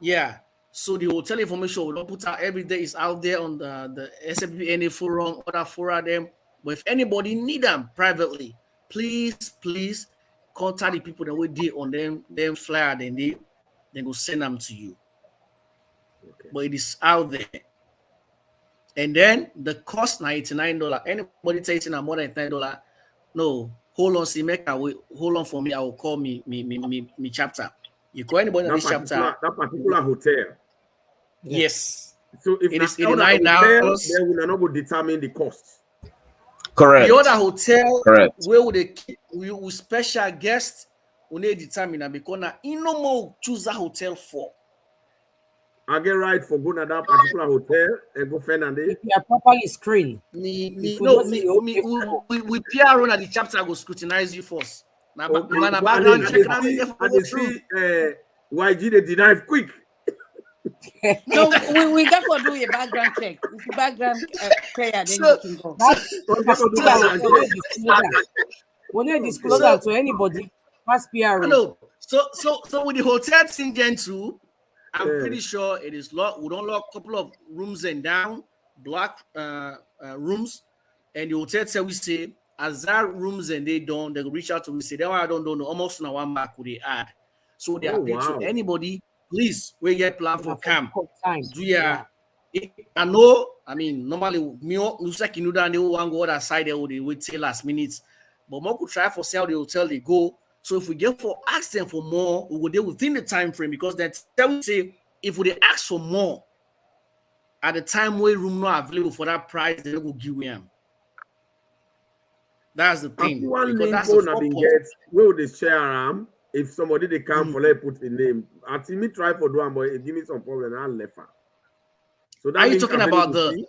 Yeah. So the hotel information we don't put out every day is out there on the SLPP forum, other fora them. But if anybody need them privately, please contact the people that we did on them flyer, then they will send them to you. Okay. But it is out there. And then the cost $99. Anybody takes in more than $99? No, hold on, see, hold on for me. I will call me chapter. You call anybody in this chapter. That particular hotel. Yes. So if it is $89, then we are not going to determine the cost. Correct. The other hotel, correct, where would they keep with special guests when they determine because now no more choose a hotel for. I get right for going to that particular hotel and go find and they are properly screened. We PR on at the chapter go scrutinize you first. Now, background check. YG they deny quick. No, we got to do a background check. It's a background prayer, then you can go. When you disclose that to anybody, pass PR. No. So with the hotel thing gen 2, I'm pretty sure it is locked. We don't lock a couple of rooms and down, black rooms, and the hotel say we say as that rooms and they don't, they reach out to me say that I don't know almost now one back would they add. So they appeal to anybody. Please, we get plan for camp. I know. I mean, normally me looks like you know that they want to go other side. They wait till last minute, but more could try for sell the hotel they go. So if we get for ask them for more, we will deal within the time frame because that tell say if we ask for more at the time where room not available for that price, they will give him. That's the I see thing, one because link that's the on been purpose. get where would they share if somebody they come for let put a name. I see me try for do but it give me some problem. I left her. So that Are you link talking about available. the?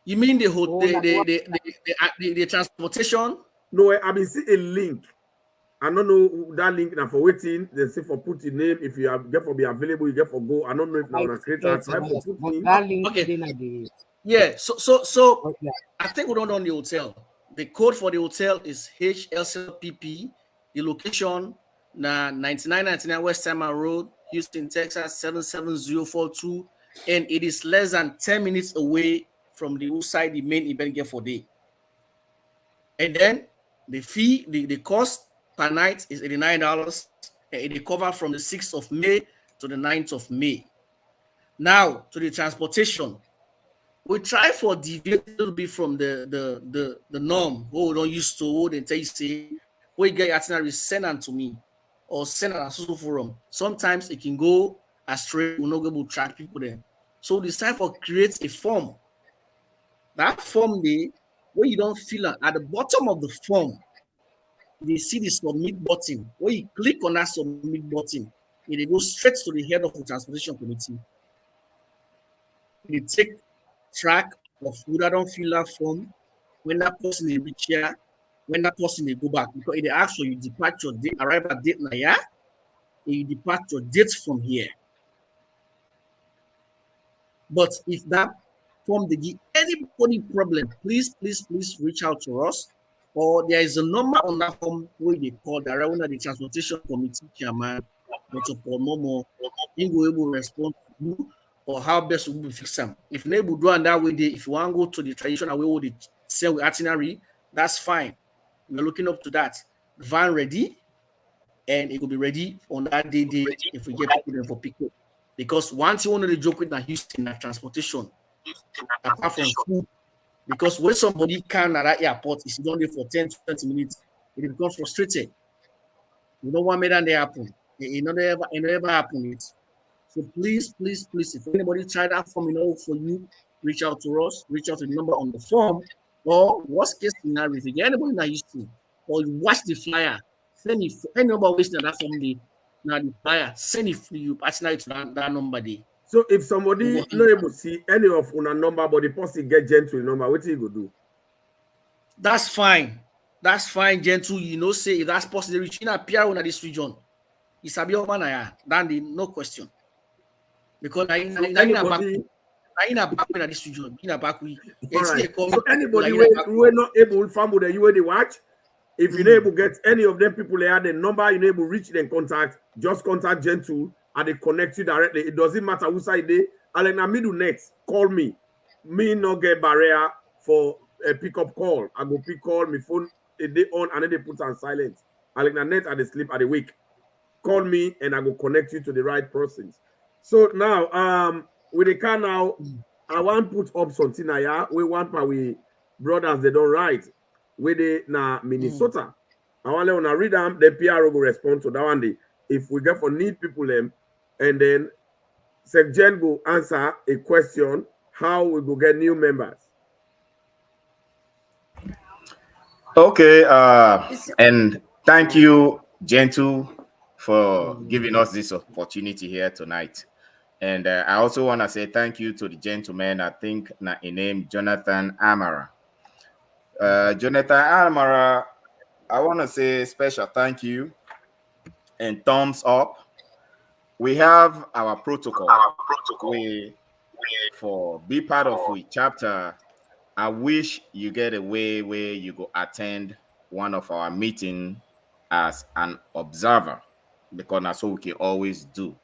You mean the Oh, like what? the transportation? No, I been see a link. I don't know that link now for waiting. They say for put in name. If you have get for be available, you get for go. I don't know if now I on a creator. I get try for it. put But in. that link Okay, within the yeah. So okay. I think we don't know the hotel. The code for the hotel is HLCPP. The location na 9999 West Hammer Road, Houston, Texas 77042, and it is less than 10 minutes away from the outside the main event get for day. And then the fee, the cost per night is $89, and it cover from the 6th of May to the 9th of May. Now to the transportation. We try for deviate a little bit from the norm. What we don't used to, what they tell you say, we get itinerary, send them to me or send an social forum. Sometimes it can go astray, we're not able to track people there. So we decide for create a form. That form there, where you don't fill it, at the bottom of the form, you see the submit button. When you click on that submit button, it goes straight to the head of the transportation committee. They take track of who that don't fill that form, when that person they reach here, when that person they go back. Because if they ask for you departure date, arrival date now, yeah, and you depart your date from here. But if that form they give anybody problem, please reach out to us. Or there is a number on that form where they call the under the transportation committee chairman, Dr. Paul Momo, he will able to respond to you or how best we will fix them. If they will do it that way, if you want to go to the traditional way with the same with itinerary, that's fine. We're looking up to that. The van ready, and it will be ready on that day if we get people there for pickup. Because once you want to joke with the Houston transportation, apart from food, because when somebody can at that airport, is only for 10 to 20 minutes, it becomes frustrated. You don't want me that they happen. It never happen. So please, if anybody try that form, for you, reach out to us, reach out to the number on the form, or worst case scenario, if you get anybody that used to, or you watch the flyer, send it any number wasting that form now the flyer, send it for you, partner to that number there. So if somebody not able to see any of una number, but the person get gentle number, what you go do? That's fine. That's fine, gentle. Say if that's possible, reaching a PR on this region. It's a bit man, then no question. Because so anybody, in this region, in a back we. all right. So anybody we're not able family that you where they watch. If you're able to get any of them people they had the number, you're able to reach them contact, just contact Gentle and they connect you directly. It doesn't matter who side they are like na middle next. Call me. Me not get barrier for a pickup call. I go pick call, my phone a day on and then they put on silent. I like na net at the sleep at the week. Call me and I will connect you to the right persons. So now with the car now, I want put up something now. We want my we brothers they don't write. With the na Minnesota. I want to read them, the PR will respond to that one day. If we get for need people them, and then Secgen will answer a question how we go get new members. Okay, and thank you, Gentle, for giving us this opportunity here tonight. And I also want to say thank you to the gentleman, I think his name Jonathan Amara. Jonathan Amara, I want to say special thank you and thumbs up. We have our protocol. We for be part of we chapter. I wish you get a way where you go attend one of our meeting as an observer, because that's what we can always do.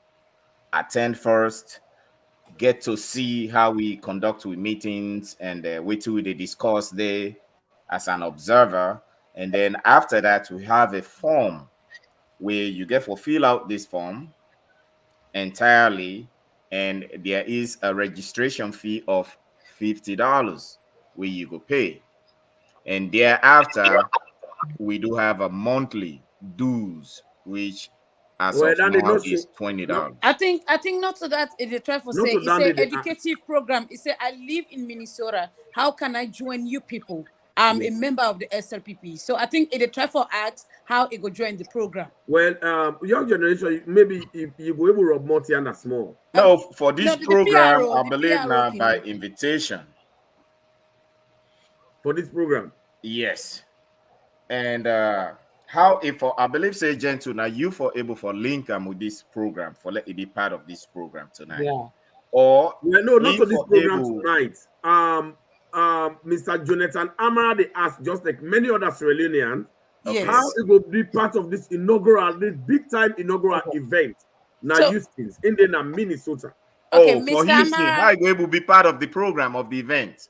Attend first, get to see how we conduct with meetings and wait till they discuss there as an observer. And then after that, we have a form where you get to fill out this form entirely, and there is a registration fee of $50 where you go pay. And thereafter, we do have a monthly dues, which as Well, of then they now not is show. $20. I think not so that they try for Not say to it's down a the educative program. It's a I live in Minnesota. How can I join you people? I'm a member of the SLPP. So I think they try for ask how it go join the program. Well, young generation, maybe if you go able to rub multi and small. No, for this No, program, I the believe PRO now can by do it. invitation. For this program. Yes. And how if for I believe say gentle now you for able for link with this program for let it be part of this program tonight. Yeah. Or Well, no, not if to this for program able tonight. Mr. Jonathan Amara, they asked, just like many other Sierra Leoneans, okay. how Yes. it will be part of this inaugural, this big time inaugural event. Now, So Houston's Indiana, Minnesota. okay, Oh, for Mr. Houston, how Amara. you able to be part of the program of the event?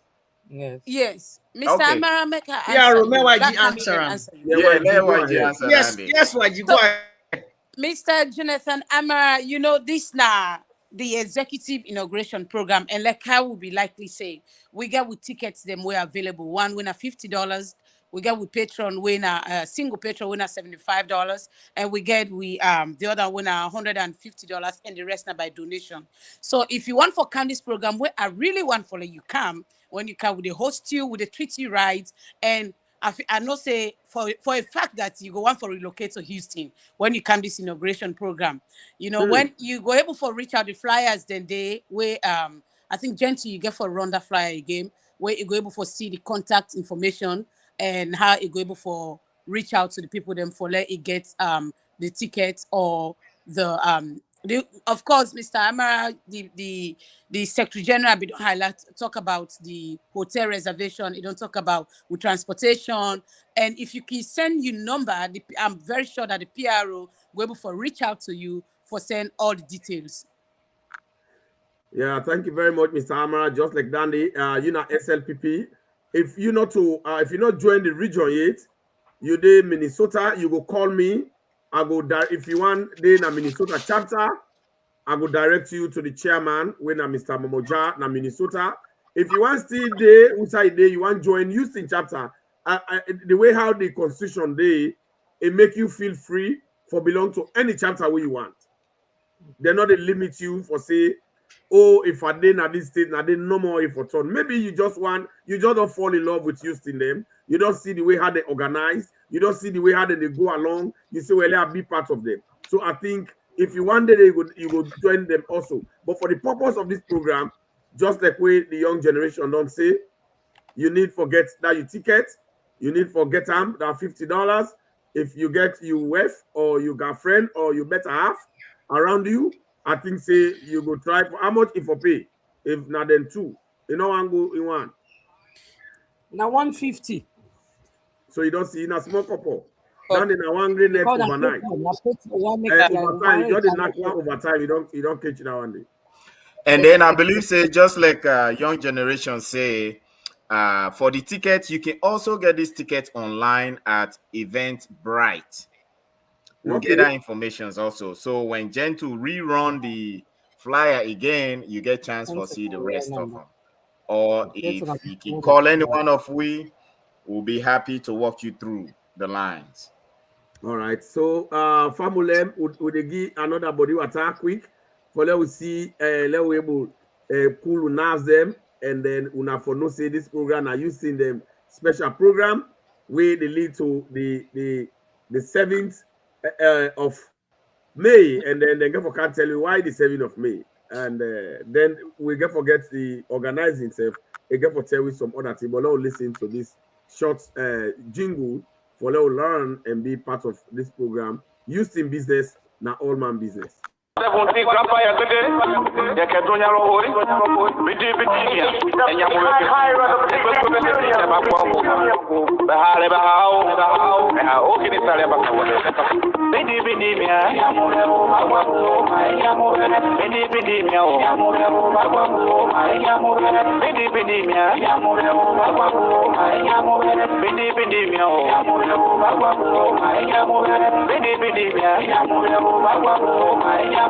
Yes. Yes, Mr. Okay. Amara, make her Yeah, answer you. remember That the time he answer. can answer you. Yeah, Yeah, YG, let go YG ahead. answer Yes, that day. yes, what you So go ahead. Mr. Jonathan Amara, you know this now the executive inauguration program, and like how we be likely say, we get with tickets them were available. One winner $50. We get with patron winner, single patron winner $75, and we get the other winner $150, and the rest now by donation. So if you want for Candice program, where I really want for you come when you come, with the host you, with the treat you right, and I know say for a fact that you go want for relocate to Houston when you come this inauguration program. You know, when you go able for reach out the flyers, then they where I think gentle you get for run that flyer again, where you go able for see the contact information and how you go able for reach out to the people then for let it get the ticket or of course, Mr. Amara, the Secretary General, we don't highlight talk about the hotel reservation. You don't talk about with transportation. And if you can send you number, I'm very sure that the PRO will able for reach out to you for send all the details. Yeah, thank you very much, Mr. Amara. Just like Dandy, you know, SLPP. If you not to, if you not join the region yet, you dey Minnesota, you go call me. I go if you want the na Minnesota chapter, I go direct you to the chairman when na Mr. Momoja na Minnesota. If you want still there, inside there, you want join Houston chapter. The way how the constitution dey, it make you feel free for belong to any chapter where you want. They're not they limit you for say, oh, if I did at this state, I didn't no more if for turn. Maybe you just don't fall in love with Houston them. You don't see the way how they organize. You don't see the way how they go along. You say, well, I'll be part of them. So I think if you one day you go join them also. But for the purpose of this program, just like way the young generation don't say, you need forget that you ticket, you need forget them that $50. If you get you wife or you got friend or you better half around you, I think say you go try for how much if you pay. If not then two. You know one go in one. Now 150. So you don't see in a small couple. Okay. Then in a one green net Because overnight. one make Overtime, you just knock one overtime, you don't catch that one day. And then I believe say just like young generation say, for the ticket, you can also get this ticket online at Eventbrite. We'll get Okay. that information also. So when Gentle rerun the flyer again, you get chance for see the rest of them. Or if you can call any one of we'll be happy to walk you through the lines. All right. So Famulem would they give another body attack quick for let we see let we able cool nas them and then una for no say this program are using them special program where they lead to the 7th of May and then they get for can't tell you why the 7th of May and then we get forget the organizing self they get for tell you some other thing but now listen to this short jingle for let learn and be part of this program. Used in business, now all man business. 17 grandpa ya gede ya kedonya rohori bidi bidi ya enya mo ya ba kwa mo ba hale ba hao kini sale ba kwa bidi bidi ya mo bidi bidi ya mo bidi bidi ya mo bidi bidi ya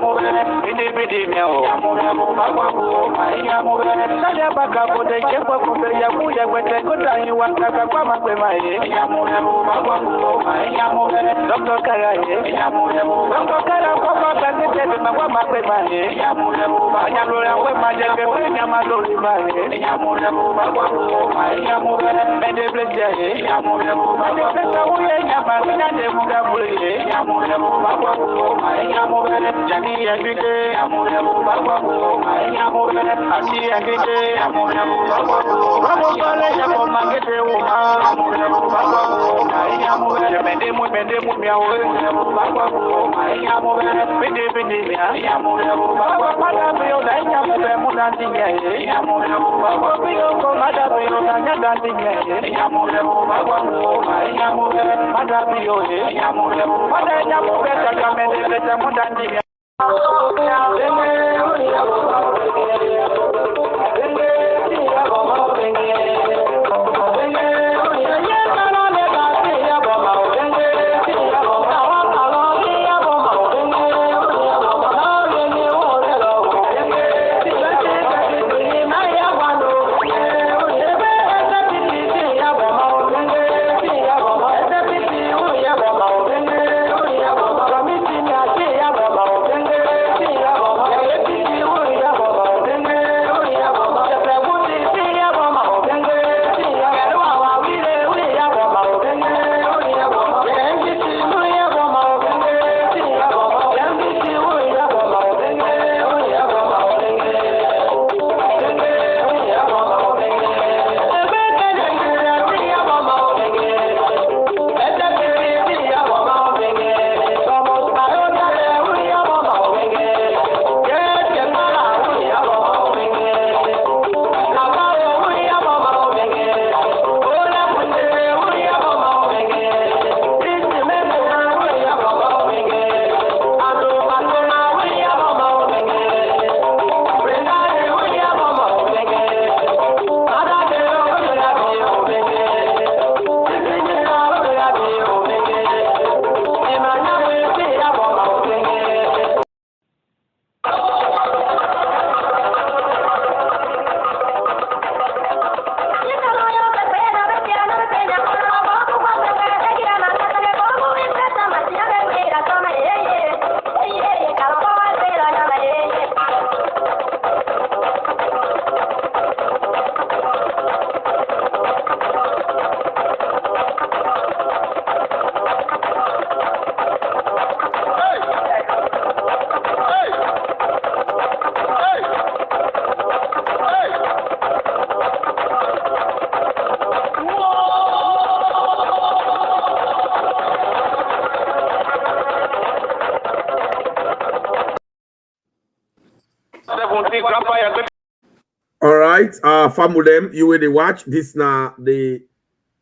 All right, Famulem, you will watch this now the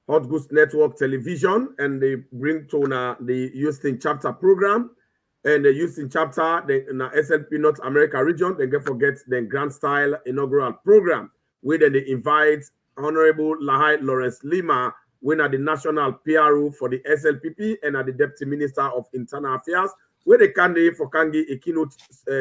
Hot Goose Network Television, and they bring to the Houston chapter program, and the Houston chapter the SLP North America region. They get forget the grand style inaugural program where then they invite Honorable Lahai Lawrence Leema, winner the national PRO for the SLPP, and the Deputy Minister of Internal Affairs, where they candidate for Kangi a keynote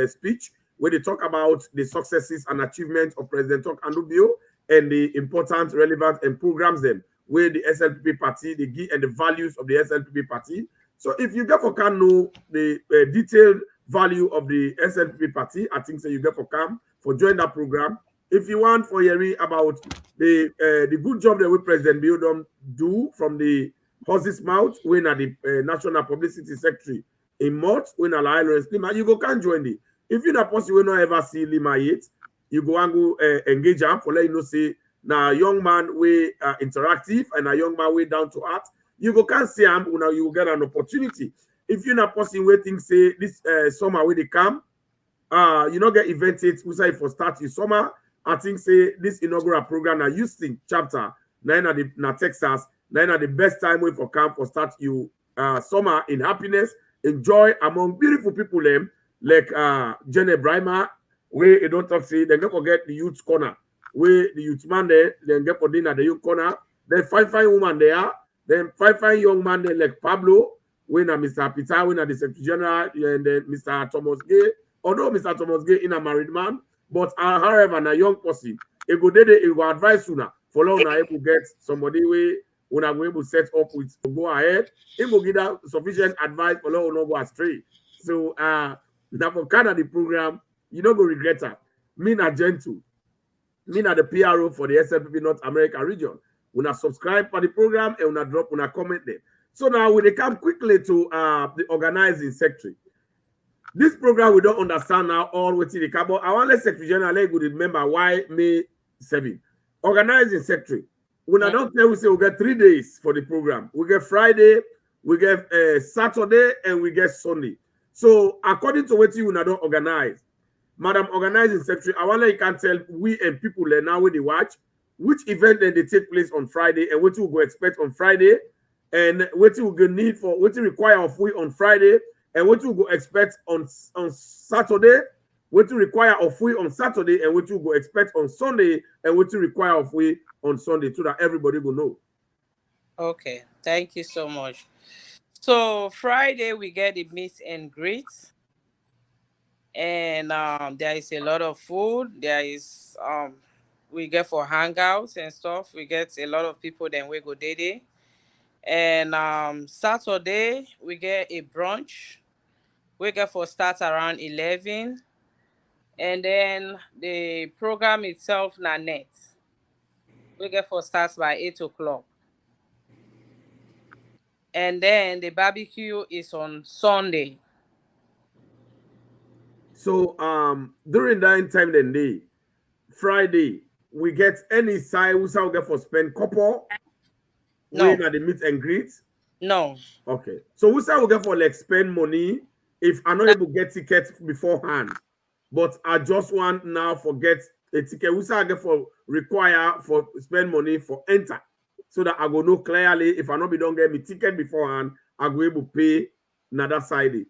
speech where they talk about the successes and achievements of President Tok Andubio and the important, relevant, and programs them where the SLPP party, the key and the values of the SLPP party. So if you get for can know the detailed value of the SLPP party, I think so you get for come for join that program. If you want for hearing about the good job that we President Biodom do from the horse's mouth, when at the National Publicity Secretary in Mott, when a Lawrence Leema, you go can join it. If you're not possible, you not ever see Leema yet, you go and go engage him for let you know say now young man way interactive and a young man way down to earth. You go can see him now you will get an opportunity. If you're not possible waiting say this summer where they come, you not get evented we say for start your summer. I think say this inaugural program na Houston chapter nine at the Texas, nine at the best time way for camp for start you summer in happiness, enjoy among beautiful people them. Like Jenny Brimer, where you don't talk say, then don't forget the youth corner. Where the youth man there, then get for dinner the youth corner. Then fine woman there, then fine young man there like Pablo, when Mr. Peter, when the Secretary General, and then Mr. Thomas Gay, although Mr. Thomas Gay in a married man, but however, a young person, it go advise sooner, follow na able get somebody way when I'm able to set up with to go ahead, it will give that sufficient advice for no go astray. So now for Canada the program, you don't go regret that. Me na gentle. Me na the PRO for the SLPP North America region. Una subscribe for the program and una drop una comment there. So now we come quickly to the organizing secretary. This program we don't understand now all what the cabo. I want let Secretary General let good remember why May 7. Organizing secretary. When I don't tell we say we get 3 days for the program. We get Friday, we get Saturday, and we get Sunday. So according to what you don't organize, Madam Organizing Secretary, I want you can tell we and people now when they watch which event then they take place on Friday and what you go expect on Friday and what you go need for what you require of we on Friday and what you go expect on Saturday, what you require of we on Saturday and what you go expect on Sunday and what you require of we on Sunday so that everybody will know. Okay, thank you so much. So Friday we get the meet and greet. And there is a lot of food. There is we get for hangouts and stuff. We get a lot of people. Then we go day. And Saturday we get a brunch. We get for start around 11, and then the program itself na net. We get for starts by 8 o'clock, and then the barbecue is on Sunday. So during that time then day, Friday, we get any side we shall get for spend couple No, when at the meet and greet. no. Okay. So we shall get for like spend money if I'm not Na- able to get tickets beforehand. But I just want now forget a ticket. We shall get for require for spend money for enter. So that I go know clearly if I not be don't get me ticket beforehand, I go able to pay another side.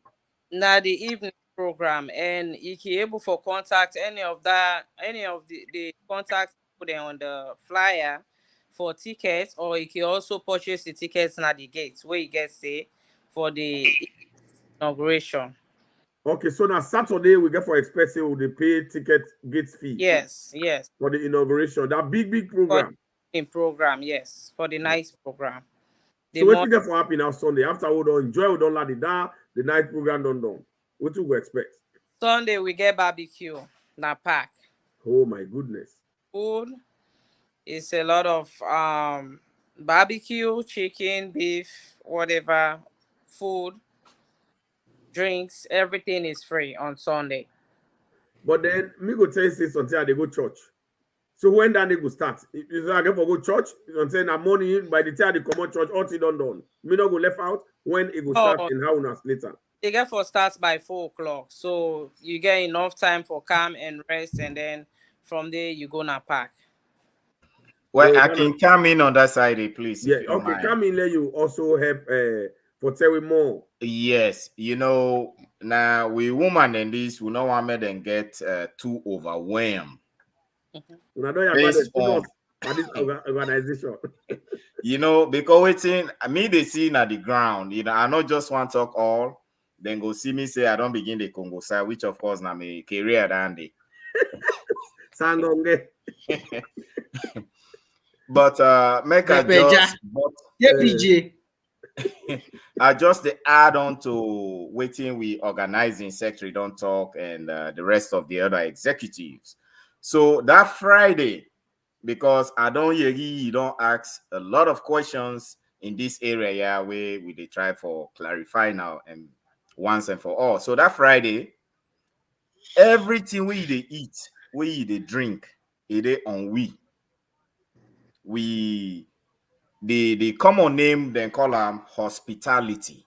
Na the evening program, and you can able for contact any of the contact put them on the flyer for tickets, or you can also purchase the tickets at the gates where you get say for the inauguration. Okay, so now Saturday we get for expressing with the pay ticket gate fee Yes, for the inauguration. That big for program. the evening program, yes, for the night program. The So what you morning get for happy now Sunday? After we don't enjoy, we don't like the night program done. What you go expect? Sunday we get barbecue, na pack Oh my goodness. food. It's a lot of barbecue, chicken, beef, whatever, food, drinks, everything is free on Sunday. But then me go tell you say until they go church. So when that they go start, if I get for go church, until that morning by the time they come out church, all it done. Me not go left out when it go start Oh, in how later. they get for starts by 4 o'clock, so you get enough time for calm and rest, and then from there you go na pack. Well, So I that can come in on that side, please, yeah, if you don't okay. mind. Come in, let you also help for telling more. Yes, now we woman and this will not want me then get too overwhelmed When I don't have based the on, serious at this organization. because waiting me they see at the ground, I not just want talk all, then go see me say I don't begin the Congo side, which of course now my career dandy. Sangonge. But make I Bebeja. just but Yeah, PJ. I just the add on to waiting we organizing secretary don't talk and the rest of the other executives. So that Friday, because I don't hear you don't ask a lot of questions in this area where we they try for clarify now and once and for all. So that Friday, everything we they eat, we they drink, it they on we the common name then call them hospitality.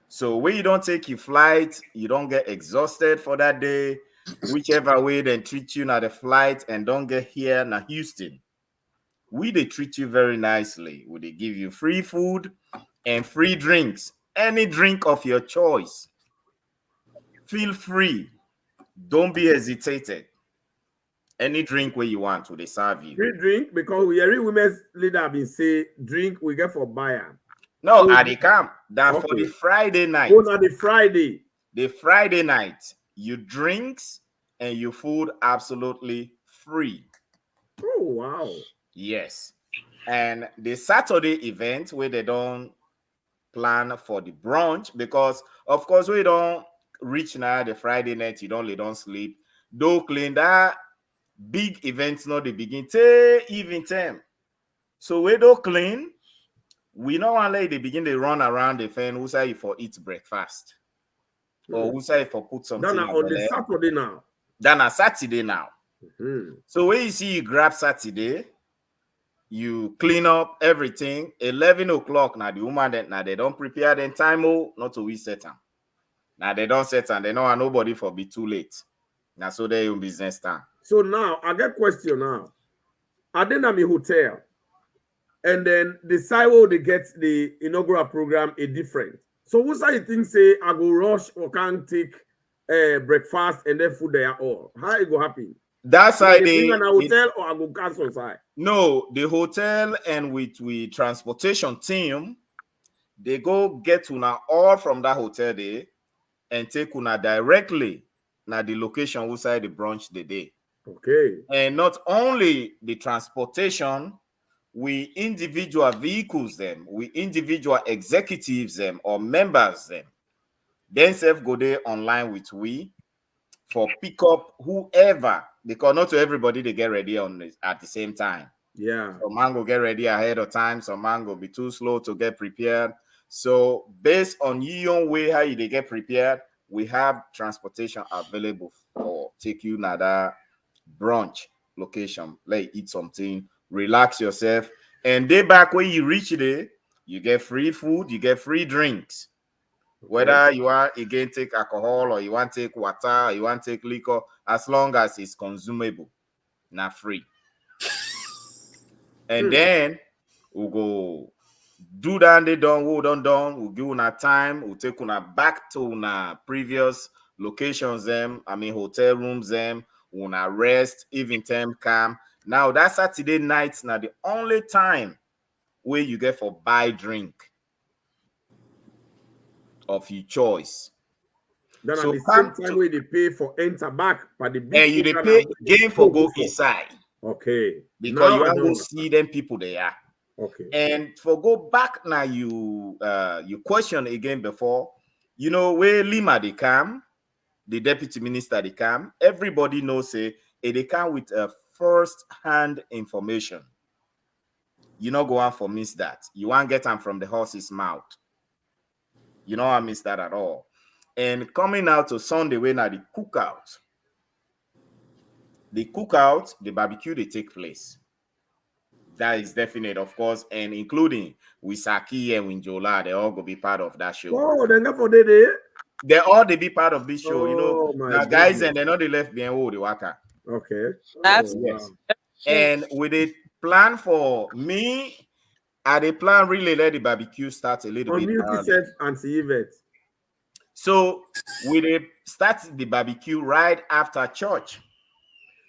So when you don't take your flight, you don't get exhausted for that day, whichever way they treat you now the flight and don't get here now Houston. They treat you very nicely. They give you free food and free drinks. Any drink of your choice. Feel free. Don't be hesitated. Any drink where you want, they serve you. Free drink because we every women's leader have been say drink we get for buyer. No, So Adi come. that for Okay. the Friday night. Oh, now the Friday. The Friday night, you drinks and your food absolutely free. Oh, wow. Yes. And the Saturday event where they don't plan for the brunch, because of course we don't reach now the Friday night, you don't sleep. Though clean that big events not the begin till evening time. So we don't clean. We not want let they begin to run around the fan who say for eat breakfast. Or who say for put something Then on the Saturday now. Then a Saturday now. Mm-hmm. So when you see you grab Saturday, you clean up everything. 11 o'clock now the woman that now they don't prepare them time not to we set them. Now they don't set them. They know nobody for be too late. Now so they in business time. So now I get question now. I then am a hotel, and then the side where they get the inaugural program is different. So who say you think say I go rush or can't take breakfast and then food there all? How it go happen? That's how they in a hotel or I go cancel side. No, the hotel and with transportation team, they go get una all from that hotel there and take una directly na the location outside the brunch the day. Okay. And not only the transportation, we individual vehicles them, we individual executives them or members them. Then self go there online with we for pick up whoever, because not to everybody they get ready on this at the same time. Yeah. Some man go get ready ahead of time. Some man go be too slow to get prepared. So based on your way how they get prepared, we have transportation available for take you to that brunch location. Like eat something, relax yourself, and day back when you reach there, you get free food, you get free drinks. Okay. Whether you are again take alcohol or you want to take water, or you want to take liquor, as long as it's consumable, not free. And then we'll go do that, they done, we'll give una time, we'll take una back to una previous locations them, hotel rooms them, una rest, even time come. Now that Saturday night now the only time where you get for buy drink of your choice. Then so at the same time where they pay for enter back, but the big and you they pay game for go inside. Okay. Because now you want to go see them people there. Okay. And for go back now, you question again before, you know, where Leema they come, the deputy minister they come, everybody knows say they come with a first-hand information. You not go on for miss that. You want get them from the horse's mouth. You know I miss that at all. And coming out to Sunday when now the cookout. The cookout, the barbecue they take place. That is definite, of course, and including Wisaki and Winjola, they all go be part of that show. Oh, they're not for day. They all they be part of this show, you know. Now, guys, goodness. And they're not the left behind the waka. Okay. That's yes. Wow. And with a plan for me, I the plan really let the barbecue start a little bit early. And see Yvette. So we start the barbecue right after church.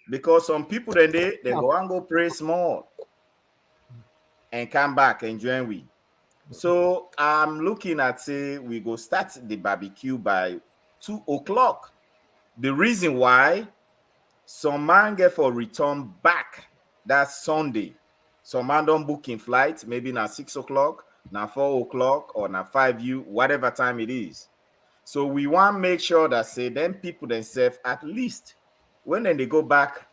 Because some people then they go and go pray small and come back and join we. So I'm looking at say we go start the barbecue by 2 o'clock. The reason why some man get for return back that Sunday. Some man don't book in flight, maybe now 6 o'clock, now 4 o'clock, or now 5 U, whatever time it is. So we want to make sure that say them people themselves at least when then they go back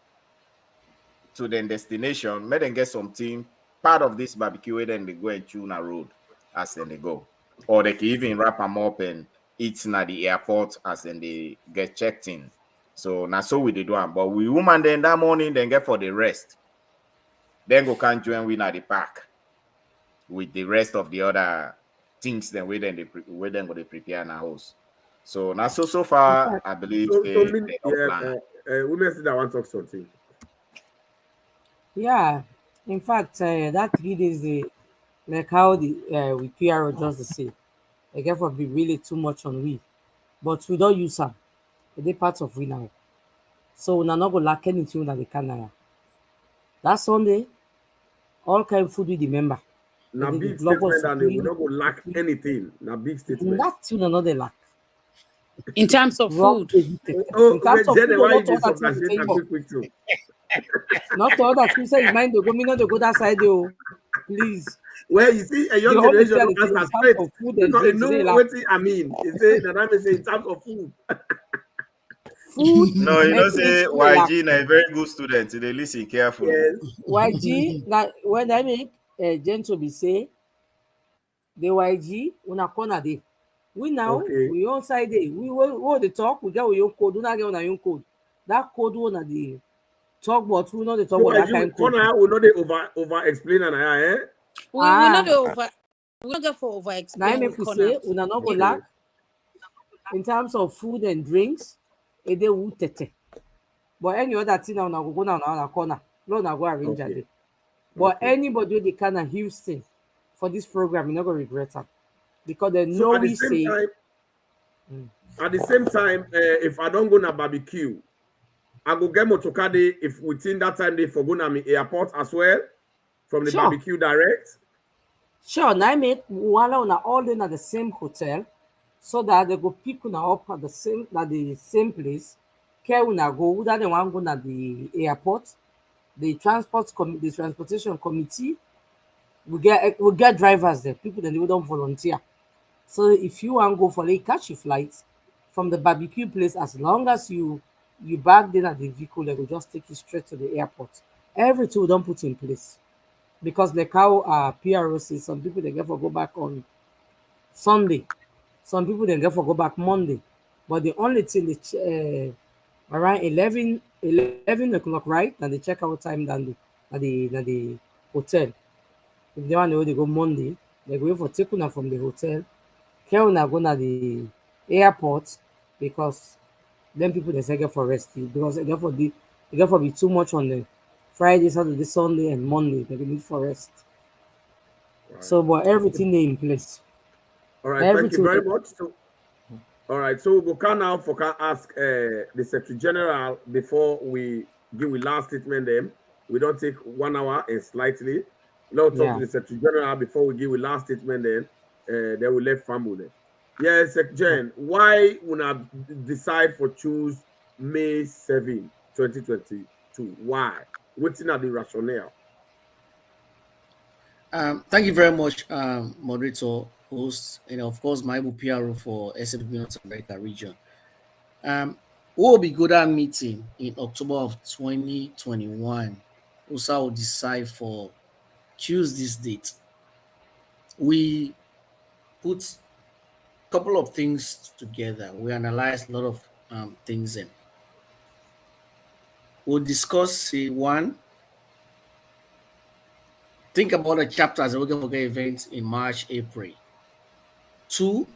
to their destination, may them get something part of this barbecue, then they go and tune a road as then they go. Or they can even wrap them up and eat at the airport as then they get checked in. So now so we did one. But we woman then that morning then get for the rest. Then go can join we at the park with the rest of the other things then we then go they prepare in our house. So now so far I believe they don't plan. Women say that want to talk something. Yeah, in fact, that 3 days, like how the with PRO just the same. Like therefore be really too much on we, but we don't use them. They part of we now, so we not go lack anything that they can. That Sunday, all kind of food we remember. na they big block us statement and we free. not go lack anything. Na big statement. That you know, not the lack. In terms of Rock food, Oh, in terms of Jenny, food, why you not dey all that things subcastate they and favor. quick too? Not all that things is mine. They go, me not they go that side, though. Please. Well, you see, a The young only generation thing don't in answer terms straight of food and because you drinks, know they lack what I mean. He say that I say in terms of food. food No, you know, and drinks. say They lack. YG na a very good student. They listen carefully. Yes. YG, that when I make gentle be say the YG una corner day. We now Okay. we on side day. We the talk. We get your code. We not get on our own code. That code one at the talk, but we know the talk So about why that you kind code. corner will not they over explain and eh? we not Ah, over. We not get for over now I explain make with we corner. say una not go Okay. lack in terms of food and drinks. It dey wu tete. But any other thing now go now on a corner. No, na go arrange Okay. it. But Okay. anybody with the kind of Houston for this program, you're not gonna regret it because they So know at the we same say. time, if I don't go na barbecue, I go get motokade if within that time they for go na me airport as well from the Sure, barbecue direct. sure. Now I make one on all day at the same hotel, so that they go pick una up at the same place. Care una go, whether they want go at the airport, the transportation committee. We get drivers there, people that they don't volunteer. So if you want to go for a catch your flight from the barbecue place, as long as you bag in at the vehicle, they will just take you straight to the airport. Everything we don't put in place because the cow PROC. Some people they get for go back on Sunday. Some people they get for go back Monday. But the only thing around 11 o'clock, right? And they check out time than the hotel. If they want to go Monday, they go for taking her from the hotel. Here una go na the airport because then people they say get for rest because they get for be too much on the Friday, Saturday, Sunday, and Monday. They need for rest. Right. So, but everything they in place. All right, thank you Everything. very much. So all right, so we'll go now for can ask the Secretary General before we give a last statement then. We don't take 1 hour and slightly. Let's talk to Yeah. the Secretary General before we give a last statement then we let family then. Yes, Secretary Gen, why would I decide for choose May 7, 2022? Why? What's in the rationale? Thank you very much, moderator, host, and of course, my PRO for SLP North America region. We'll be good at meeting in October of 2021. USA will decide for choose this date. We put a couple of things together. We analyzed a lot of things in. We'll discuss, say, one, think about the chapters that we're going to get events in March, April. Two,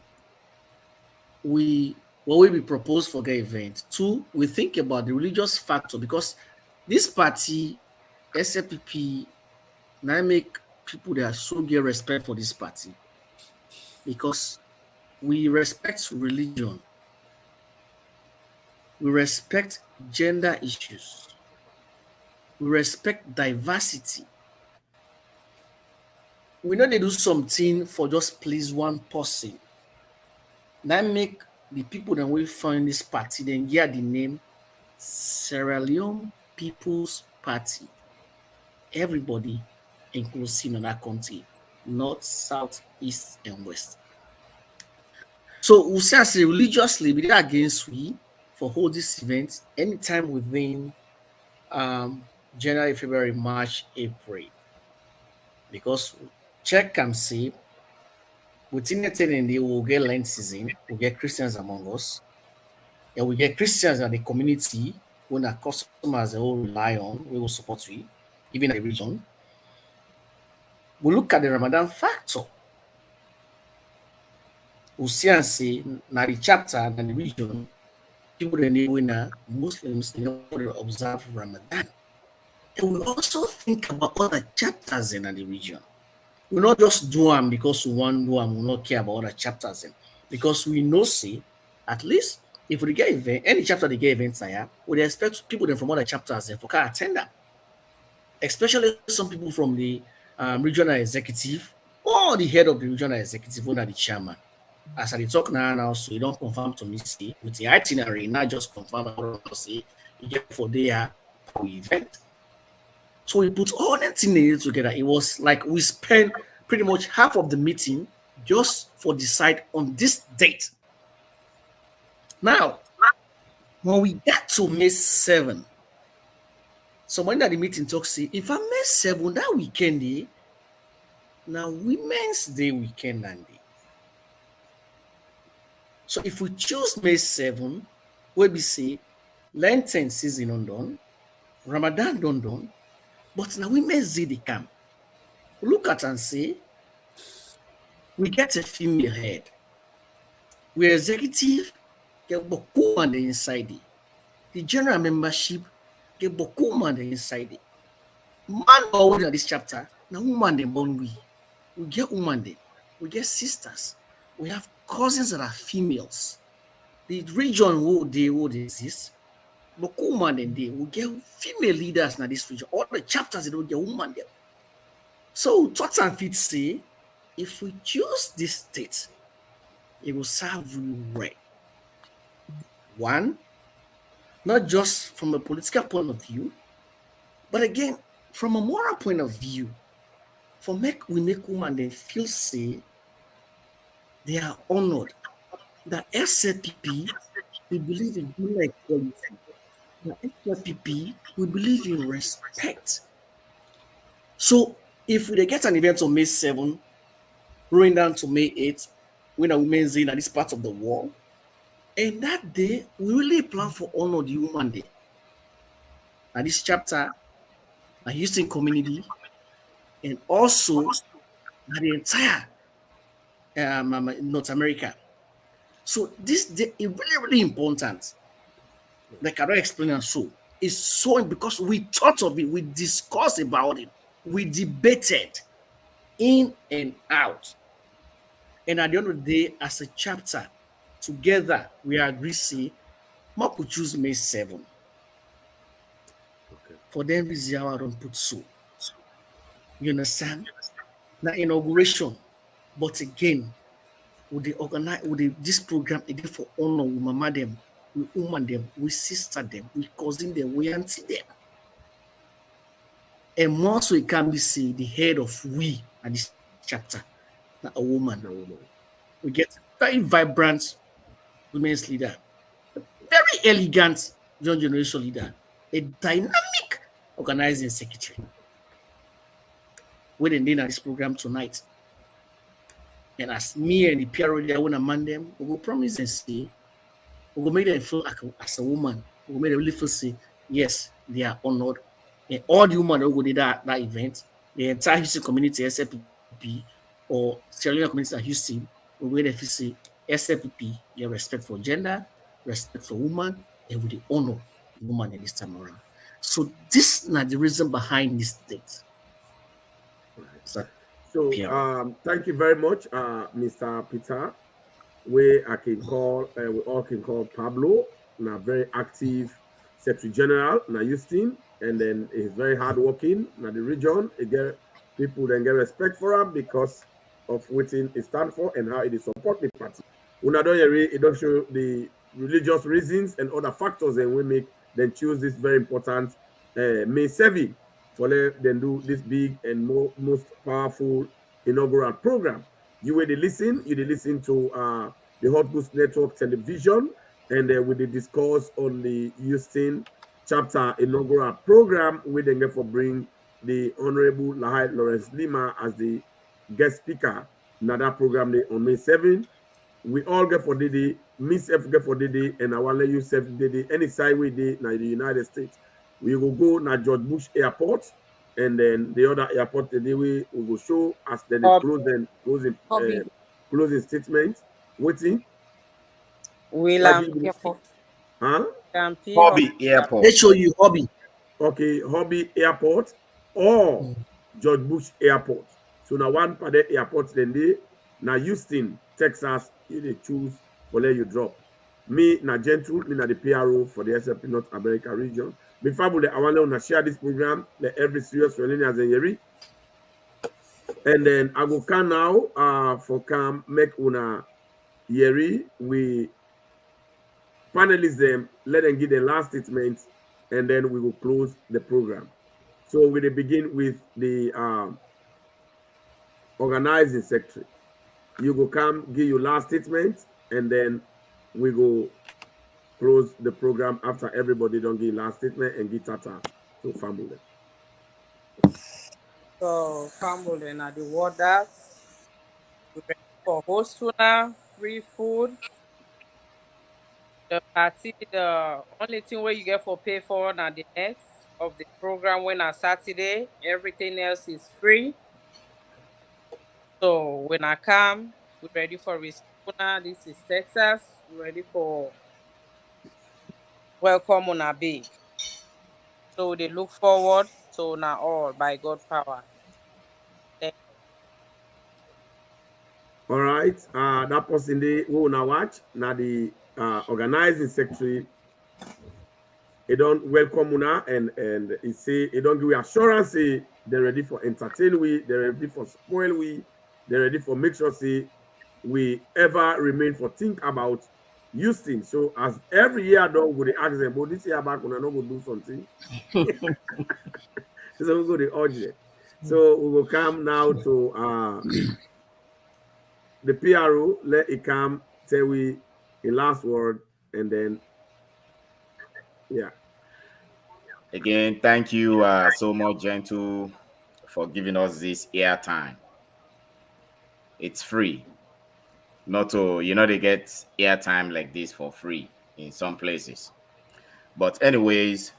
we what will be proposed for the event. Two, we think about the religious factor because this party, SLPP, now make people that so get respect for this party because we respect religion, we respect gender issues, we respect diversity. We know they do something for just please one person. That make the people that will find this party then get the name Sierra Leone People's Party. Everybody inclusive in that country, north, south, east, and west. So we say religiously, we are against we for hold this event anytime within January, February, March, April. Because check and see within the 10 day we'll get Lent season, we'll get Christians among us, and we get Christians in the community when our customers they all rely on, we will support we, even in the region. We look at the Ramadan factor. We see and say now the chapter and the region, people that they winner, Muslims they know to observe Ramadan. And we also think about other chapters in the region. We not just do them because we want to do them, we not care about other chapters in. Because we know say at least if we get event, any chapter they get events here, we expect people from other chapters for can attend them. Especially some people from the regional executive, All the head of the regional executive under the chairman. As I talk now, so you don't confirm to me, see, with the itinerary, not just confirm what I say, you get for their event. So we put all that thing together. It was like we spent pretty much half of the meeting just for decide on this date. Now, when we got to May 7, so when that the meeting talks, say, if I May 7, that weekend, now Women's Day weekend and day. So if we choose May 7, where we say Lenten season on done, Ramadan done, but now Women's Day they come. Look at and say, we get a female head. We executive get boku man the inside it. The general membership get boku man the inside it. Man already in this chapter, now woman them born we get woman them, we get sisters, we have cousins that are females. The region would exist, boku man them they we get female leaders in this region. All the chapters they don't get woman them. So thoughts and fit say, if we choose this state, it will serve you right. One, not just from a political point of view, but again, from a moral point of view, we make women they feel say they are honored. That SLPP, we believe in human equality. The SLPP, we believe in respect. So if we get an event on May 7, rolling down to May 8, when a women's in at this part of the world, and that day, we really plan for honor the woman day. And this chapter, the Houston community, and also the entire North America. So this day is really, really important. Like I don't explain it so. It's so because we thought of it, we discussed about it, we debated in and out. And at the end of the day, as a chapter, together we agree, see, Mark could choose May 7. Okay. For them, this is how I don't put so. You understand? Now, inauguration, but again, would they organize this program again for honor with mama them, with woman them, with sister them, with cousin them, with auntie them. And more so it can be seen the head of we at this chapter, not a woman. We get very vibrant women's leader, a very elegant young generation leader, a dynamic organizing secretary. We didn't at this program tonight. And as me and the PRO there want to man them, we will promise and say, we will make them feel like as a woman, we will make them really feel say, yes, they are honored. And all the women who go to that event, the entire Houston community, SLPP, or Sierra Leone community at Houston, we will make them feel say, SLPP, your respect for gender, respect for woman, and with the honor the woman at this time around. So this is not the reason behind this date. So thank you very much, Mr. Peter. We all can call Pablo, now very active Secretary General, now Houston, and then he's very hardworking. Now the region, people then get respect for him because of what he stands for and how it support the party. It don't show the religious reasons and other factors, and we make them choose this very important May 7 for them do this big and most powerful inaugural program. You will listen to the Hot Boost Network television, and we discuss on the Houston chapter inaugural program. We then get for bring the Honorable Lahai Lawrence Leema as the guest speaker. Now that program on May 7. We all get for Didi, Miss F get for Didi, and I want to let you self Didi any side we did in the United States. We will go na George Bush Airport, and then the other airport today we will show as then closing statement. Waiting. William Airport. Huh? Hobby Airport. They show you Hobby. Okay, Hobby Airport or George Bush Airport. So now one part of the airport then they now Houston, Texas, you choose for let you drop. Me na gentle, me na the PRO for the SLP North America region. Before I want to share this program, let every serious Australian as a yeri. And then I go can now for come make una yeri we panelists them, let them give the last statement, and then we will close the program. So we will begin with the organizing secretary. You go come give your last statement, and then we go close the program after everybody don't give last statement and give tata to family. So family and the waters. We ready for host tuna, free food. The party, the only thing where you get for pay for now the next of the program when on Saturday. Everything else is free. So when I come, we ready for Tuna. This is Texas. We ready for welcome on a big. So they look forward to now all by God power. Thank All right. That person they who now watch now the organizing secretary. They don't welcome una and he say he don't give you assurance say they're ready for entertain we, they're ready for spoil we, they're ready for make sure say we ever remain for think about Houston. So as every year done we dey ask them, but this year back when I no go do something. So we go to urge them. So we will come now to the PRO, let it come tell we a last word and then yeah. Again, thank you so much, Gentle, for giving us this airtime. It's free. Not to, they get airtime like this for free in some places. But anyways,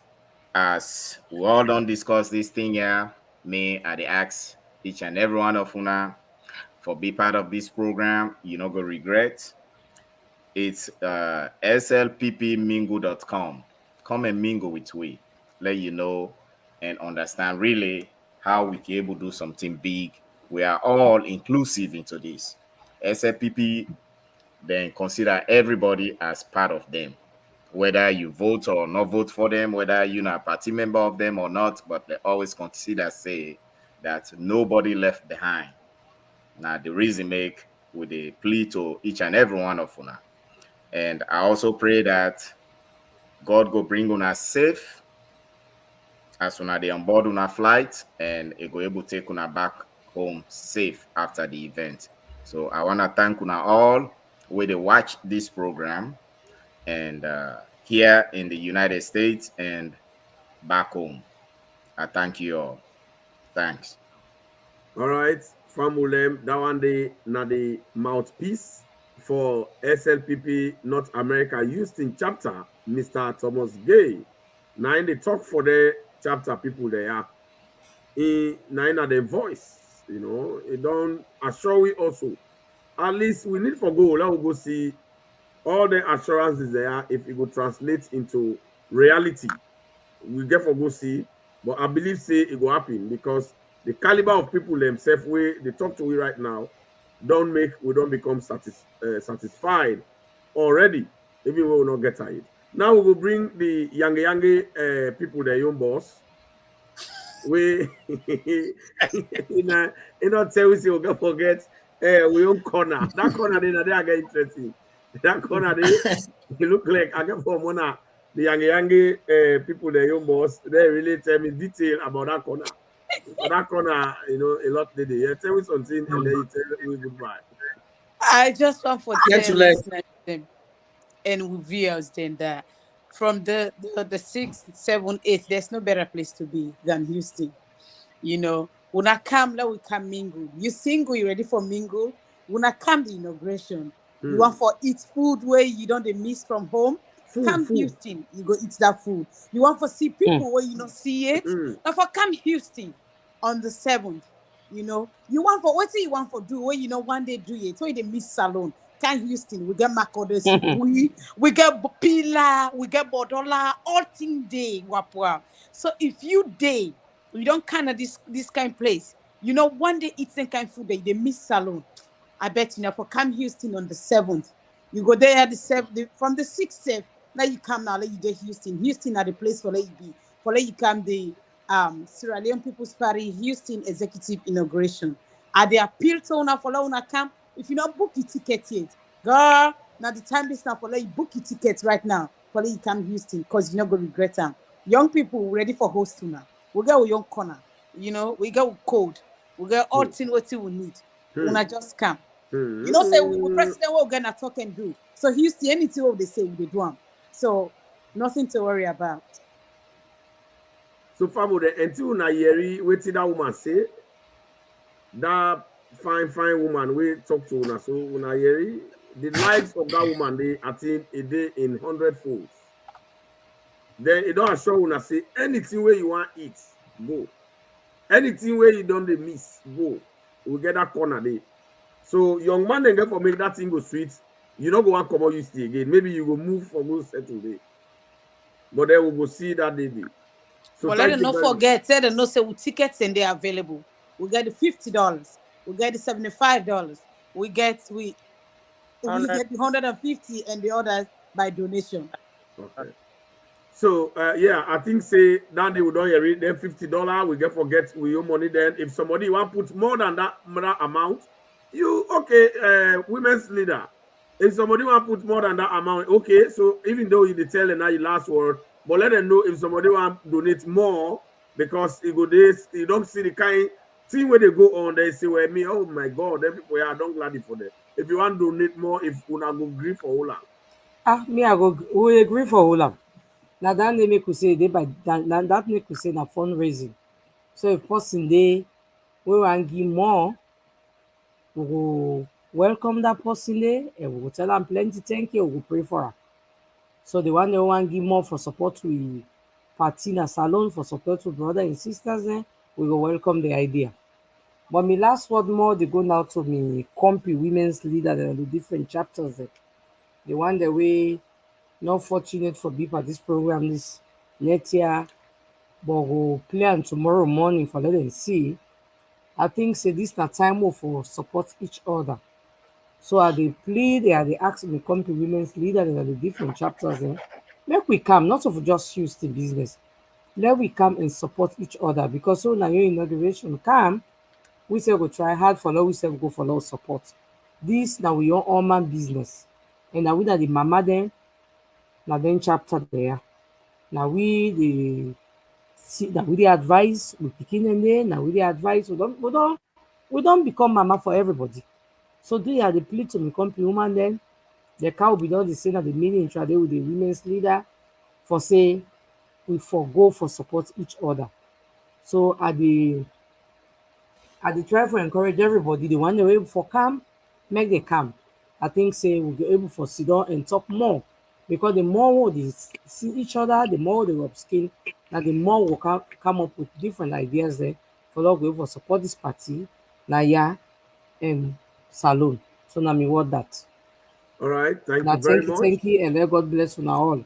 as we all don't discuss this thing here, me, I dey ask each and every one of una for be part of this program. You no go regret. It's slppmingle.com. Come and mingle with we. Let you know and understand really how we can able to do something big. We are all inclusive into this. SLPP then consider everybody as part of them. Whether you vote or not vote for them, whether you're not a party member of them or not, but they always consider say that nobody left behind. Now the reason make with a plea to each and every one of una. And I also pray that God go bring una safe as una dey on board una flight and it go able to take una back home safe after the event. So I want to thank una all where they watch this program and here in the United States and back home. I thank you all. Thanks. All right, Famulem, that one day na the mouthpiece for SLPP North America Houston chapter, Mr. Thomas Gay. Now in the talk for the chapter people there, now in the voice, it don't assure we also. At least we need for go. Let we go see all the assurances there if it will translate into reality. We get for go see, but I believe say it will happen because the caliber of people themselves we they talk to we right now we don't become satisfied already, even we will not get tired. Now we will bring the young people, their own boss. We in tell we say we gonna forget we own corner. That corner they are get interesting. That corner they look like I get from one the young people, their own boss, they really tell me detail about that corner. For that corner, a lot they do. Tell me something and then you tell me goodbye. I just want to Get tell to like listeners them and viewers then that from the 6th, 7th, 8th, there's no better place to be than Houston. When I come, let we come mingle. You single, you ready for mingle? When I come the inauguration, you want for eat food where you don't dey miss from home. Come Food. Houston, you go eat that food. You want for see people where you don't see it. Now for come Houston on the 7th, you want for what you want for do where one day do it. So you dey miss salon. Come Houston, we get Makodes, we get Pila, we get Bodola, all thing day wapwa. So if you day we don't kind of this kind of place. One day eat some kind of food they miss salon. I bet for come Houston on the 7th. You go there the 7th, from the 6th. Now you come now, let you do Houston. Houston are the place for let you be. For let you come the Sierra Leone People's Party Houston Executive Inauguration. I they appeal to una for una camp. If you not book your ticket yet, girl, now the time is now for let you book your tickets right now. For let you come Houston, because you're not gonna regret them. Young people ready for host now. We get with young corner, we get with code, we get all thing what we need. Una just come. Say we president will get a talk and do. So Houston, anything what they say we do them. So nothing to worry about. So family, until una yeri wetin that woman say, that fine woman we talk to una, so una yeri the likes of that woman they attain a day in 100 folds. Then it don't assure una say anything where you want eat, go. Anything where you don't miss, go. We get that corner there. So young man then get for make that thing go sweet. You don't go want come out you stay again. Maybe you go move for go settle there. But then we go see that day. So but let them not forget, say them no say we tickets and they're available. We get the $50, we get the $75, we get the 150 and the others by donation. Okay. So yeah, I think say that they would don't hear it. Then $50 we get forget with your money. Then if somebody want put more than that amount, you okay, women's leader. If somebody want put more than that amount, okay. So even though you tell and now your last word, but let them know if somebody want donate more, because it go this you don't see the kind thing where they go on, they say, well, me, oh my God, then people are don't glad for them. If you want to donate more, if you go agree for all me I go we agree for all. Now that they make you say they by that make you say na fundraising. So if person they we want give more, we go welcome that person there and we go tell them plenty thank you, we go pray for her. So the one they want give more for support with party na salon, for support with brother and sisters there, we go welcome the idea. But my last word more they go now to me compy women's leader and the different chapters there. The one that we not fortunate for people at this program this next year, but go plan tomorrow morning for let them see. I think say this na time for support each other. So are they plead, they are they ask me come to women's leader and the different chapters there. Make we come, not of just use the business. Let we come and support each other, because so now your inauguration come, we say go try hard for now, we say go for no support. This now we your own man business. And now we that the mama then, now then chapter there. Now we the see now we the advice we begin and then now we the advice we don't become mama for everybody. So they are the plea to become woman then. The cow be done the same at the meeting intraday with the women's leader for say we forgo for support each other. So at the try for encourage everybody, the one way for come, make the come. I think say we'll be able for sit down and talk more, because the more we see each other, the more they upskill, and the more we'll come up with different ideas there for us to support this party, Naya and Salon. So now me what that. All right, thank Now you very much. thank you, and let God bless you now all.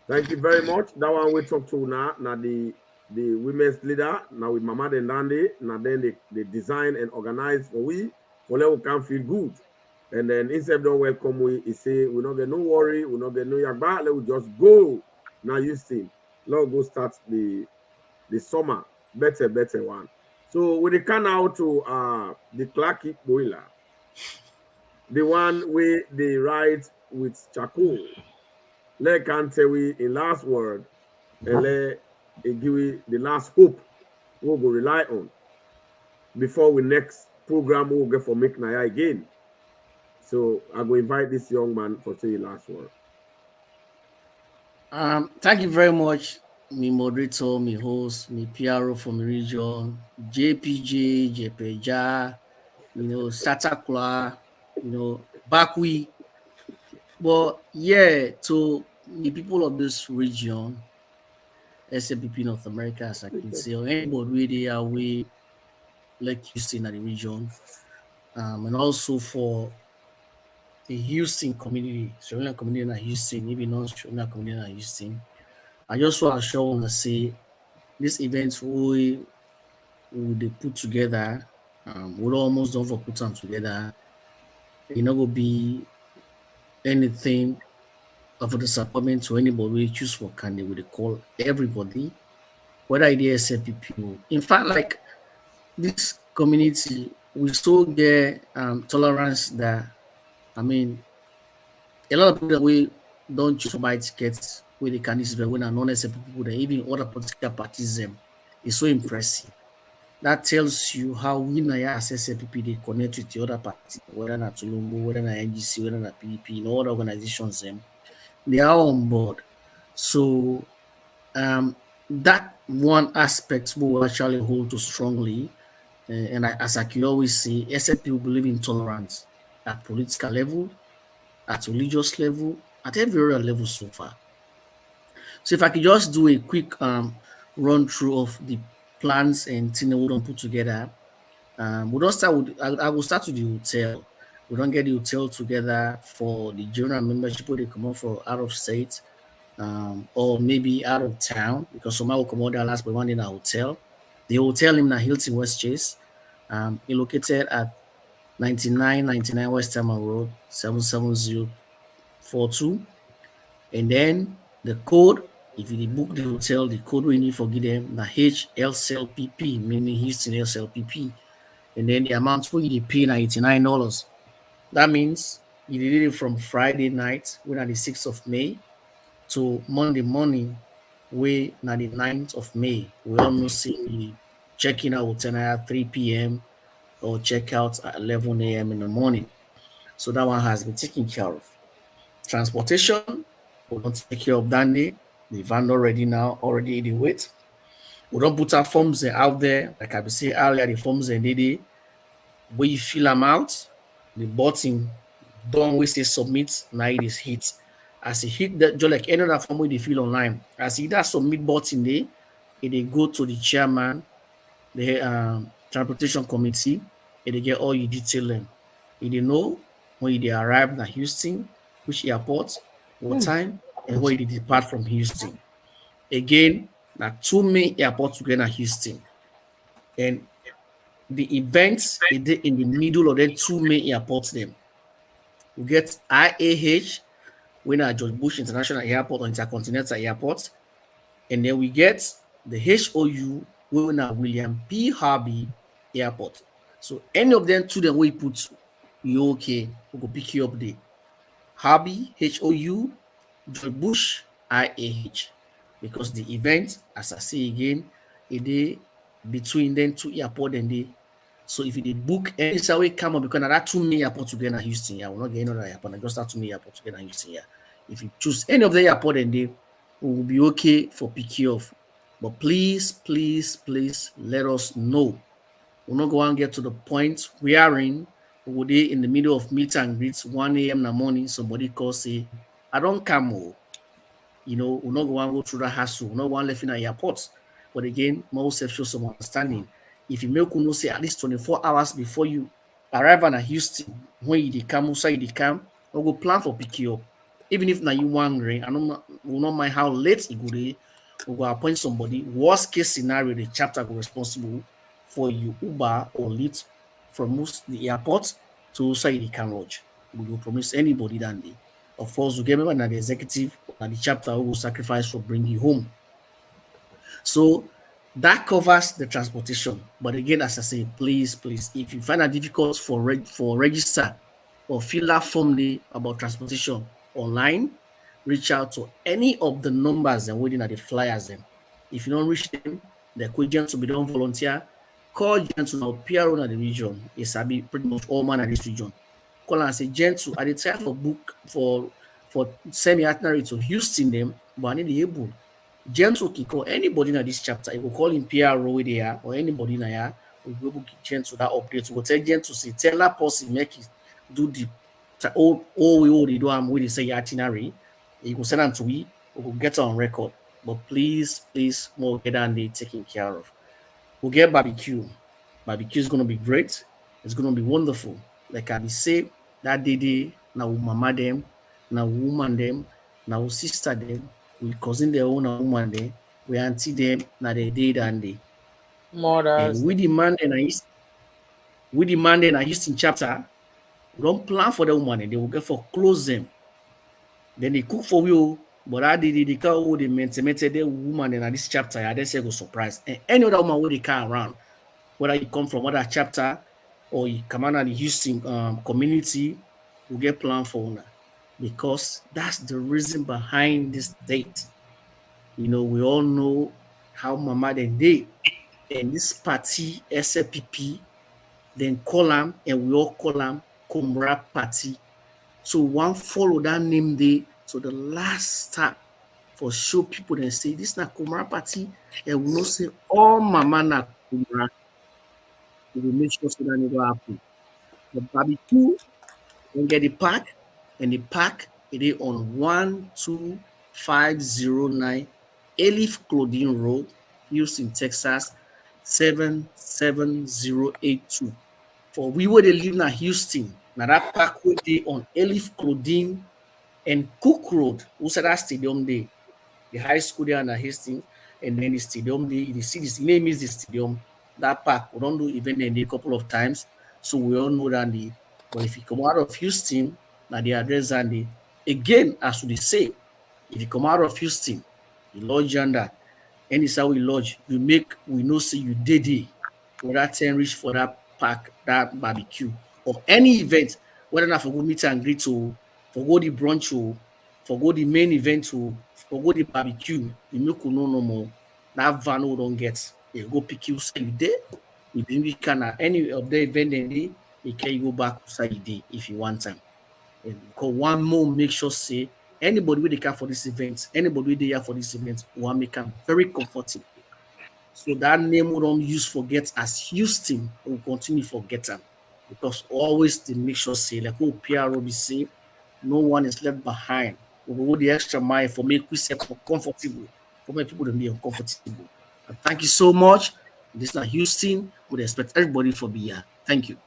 Thank you very much. That one we talk to now the women's leader, now with Mama and Dandy, now then they design and organize for we can feel good. And then instead don't welcome we say we not get no worry, we not get no yagba, let we just go. Now you see, let's go start the summer, better one. So we can out to the Clarky boiler, the one where they write with charcoal. Let can tell we in last word and let give we the last hope we'll go rely on before we next program we'll get for make Naya again. So I will invite this young man for say last word. Thank you very much, me moderator, me host, me PRO from the region, JPJ, JPJ, Satakula, Bakwi. But yeah, to the people of this region, SLPP North America, as I can say, or anybody really are we like Houston at the region, and also for the Houston community, Australian community in Houston, maybe non-Australian community in Houston. I just want to show and say this event we they put together, we almost don't for put them together. It not gonna be anything of a disappointment to anybody we choose for candidate. We call everybody, whether it is SLPP. In fact, like this community, we still get tolerance that, I mean, a lot of people that we don't choose to buy tickets where they can this when are non-SLP people that even other political parties is so impressive. That tells you how we Naya as SLPP they connect with the other party, whether not Tulumbu, whether not NGC, whether not PDP, and all the organizations they are on board. So that one aspect we will actually hold to strongly. And as I can always say, SLP will believe in tolerance at political level, at religious level, at every other level so far. So if I could just do a quick run through of the plans and things that we don't put together. We don't start with I will start with the hotel. We don't get the hotel together for the general membership where they come out for out of state, or maybe out of town because some will come out there last but one in a hotel. The hotel in Hilton West Chase, is located at 9999 West Hammer Road, 77042. And then the code, if you book the hotel, the code we need for give them the HLCLPP, meaning Houston LCLPP. And then the amount for you pay $99. That means you did it from Friday night, when at the 6th of May, to Monday morning, we na the 9th of May. We all know see checking out hotel at 3 p.m. or check out at 11 a.m. in the morning. So that one has been taken care of. Transportation, we don't take care of that day. The van already now, already in the wait. We don't put our forms out there. Like I be saying earlier, the forms and they where you fill them out, the button done we say submit, now it is hit. As you hit that, just like any other form we they fill online, as you that submit button there, it they go to the chairman, the transportation committee, and they get all your detail them. If they know when they arrive at Houston, which airport, what time, and where they depart from Houston. Again, now two main airports together at Houston. And the event is in the middle of the two main airports them. We get IAH, when at George Bush International Airport or Intercontinental Airport, and then we get the HOU, when at William P. Harvey Airport. So any of them two them we put you okay, we go pick you up there. Harvey, HOU, George Bush, IAH. Because the event, as I say again, a day between them two airport and they. So if you book any way come up because that two main airport together in Houston, yeah, we're not getting another airport, I just that two main airport together in Houston, yeah. If you choose any of the airport and they will be okay for pick you off. But please, please, please let us know. We're not going to get to the point wherein we will be in the middle of meet and greets 1 a.m. in the morning, somebody calls say, I don't come home. We're not going to go through that hassle. We're not going to left in the airport. But again, most show some understanding. If you make no say at least 24 hours before you arrive at Houston, when you come, outside you come, we'll go plan for pick you up. Even if now you wondering, I don't will not mind how late it go be, we'll go appoint somebody. Worst case scenario, the chapter will responsible for you Uber or Lyft from the airport to outside the can lodge. We will promise anybody that day. Of course, we get member na the executive or the chapter who will sacrifice for bring you home. So that covers the transportation. But again, as I say, please, please, if you find it difficult for register or fill that form about transportation online, reach out to any of the numbers and waiting at the flyers. Them. If you don't reach them, the agents will be done volunteer. Call Gentle now, PRO in the region. It's be pretty much all man at this region. Call and say, Gentle, I did try for book for semi-itinerary to Houston them, but I need the able. Gentle can call anybody in this chapter. He will call him PRO there or anybody in here. We'll be able to get Gentle that update. We'll tell Gentle say, tell that person make it do the all we do with the say itinerary. You will send them to we will get on record. But please, please, more get on the taken care of. We'll get barbecue. Barbecue is gonna be great. It's gonna be wonderful. Like I be say that day now mama them, now woman them, now sister them, we cousin their own woman them, we auntie them, now they did and they. And Mothers. we demand in a Houston chapter, we don't plan for the woman and they will get for close them. Then they cook for you, but I did they call the maintained the woman in this chapter, I just say go surprise. And any other woman with the car around, whether you come from other chapter or you come out of the Houston community, we get plan for una, because that's the reason behind this date. You know, we all know how Mama then did, and this party SLPP then call them, and we all call them Comrade Party. So one follow that name day to the last step for show people and say this na Comrade Party, and we know say all Mama na Comrade. We will make sure so that never happen. The barbecue, we get the pack, and the pack it is on 12509 Elif Clothing Road, Houston, Texas 77082. For we were they live in Houston, now that pack will be on Elif Clothing and Cook Road, who said that stadium day, the high school there in Hastings, and then the stadium day, the city's name is the stadium. That park, we don't do event there a couple of times, so we all know that but if you come out of Houston, now the address and again, as we say, if you come out of Houston, you lodge under, and it's how we lodge, we know say you did it for that 10 reach for that park, that barbecue, or any event, whether not for go meet and greet or for go the brunch or for go the main event or for go the barbecue, you make no more. That van who don't get, you go pick you say you there. If you can any of the event then you can go back to you day if you want time. Because one more make sure say anybody with the car for this event, anybody with the here for this event, one make them very comfortable. So that name we don't use forget as Houston, we'll continue to forget them. Because always they make sure say, like what PRO be say, no one is left behind. We will go the extra mile for make we self comfortable, for make people to be uncomfortable. And thank you so much. This is not Houston. We expect everybody for be here. Thank you.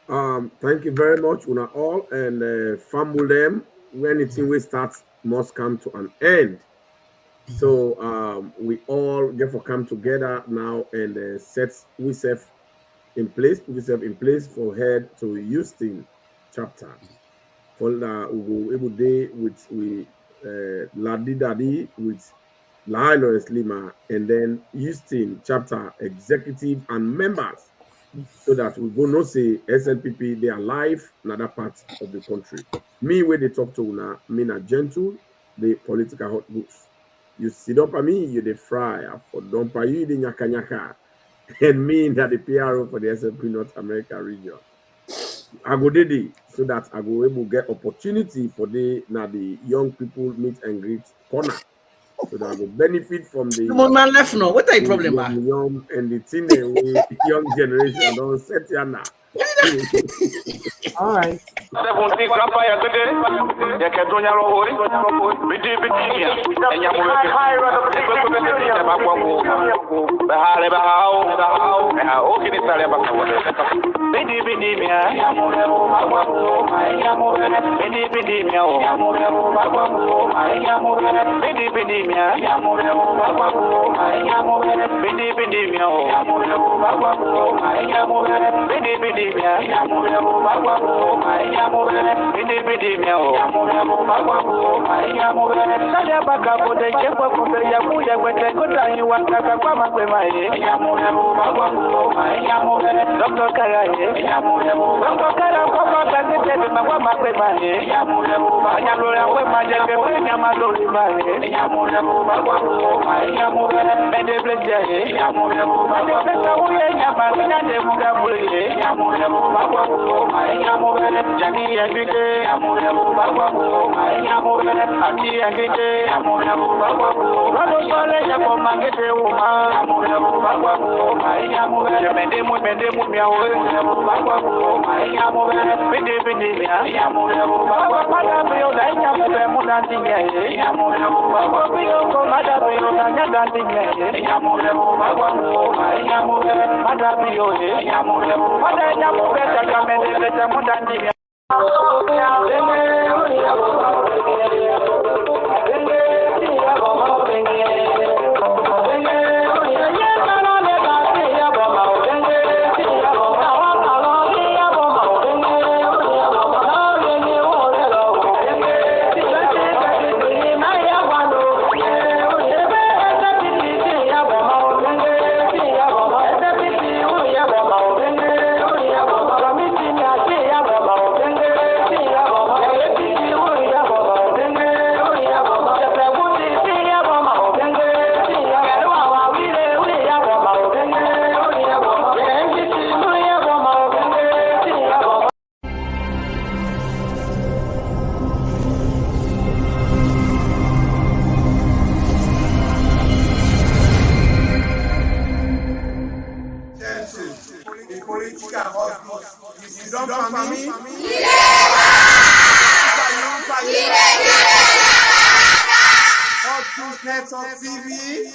Thank you very much, una all, and Famulem. When anything we start must come to an end. So we all therefore come together now and set ourselves in place, put ourselves in place for head to Houston chapter. For we will able day with Ladi Daddy with Lahai Leema, and then Houston chapter executive and members, so that we go no say SLPP they are live in other parts of the country. Me where they talk to una, me na gentle, the political hot books. You sit up at me, you the fry for don't pay you the nyaka nyaka, and me that the PRO for the SLP North America region. I go there so that I go able get opportunity for the young people meet and greet corner, so that I will benefit from the man left now. What are the problem? young and the young generation don't set ya now. All right. 17 grandpa ya gede ya kedonya rohori bidi bidinya enya mo be ba kwa ko ba hale ba hao ha o kini sare ba kwa bidi mia ya mo le ba kwa ko ya mo bidi mia o ya mo le ba kwa ko ya mo bidi mia ya mo le ba kwa ko ya mo bidi mia o ya mo le ba kwa ko ya mo bidi mia ya mo le ba kwa ko ya mo bidi mia o ya mo le ba kwa ko ya mo sada baka ko de che ko ko ya ku ya gwete ko ta yi wa ka kwa ma pe ma ye ya mo le ba kwa ko ya mo doctor kara ye ya mo le doctor kara ko ko ta ni te ma kwa ma pe ma ye ya mo le ba ya lo ya we ma je ke pe ya ma lo ri ma ye ya mo le ba kwa ko ya mo be de blesse ye ya mo le ba de blesse wo ye ya ma ni na de mu ga bu ye ya mo le ba kwa ko ya mo jani ya bide ya mo le ba kwa ko ya mo ati ya bide ya mo le ba kwa ko ro so le ya ko ma ngete wo ma ya mo le ba kwa ko ya mo mende mu mi awo ba kwa ko ya mo bide ya mo le ba kwa pa da bi o da ya mo be mu da ti ye ya mo le ba kwa bi o ko ma da bi o da ya da ti ye ya mo le ba kwa ko ya mo ma da bi o ya mo le ma da ya mo be ta ka mende le ta mu da ti ye Keynote TV.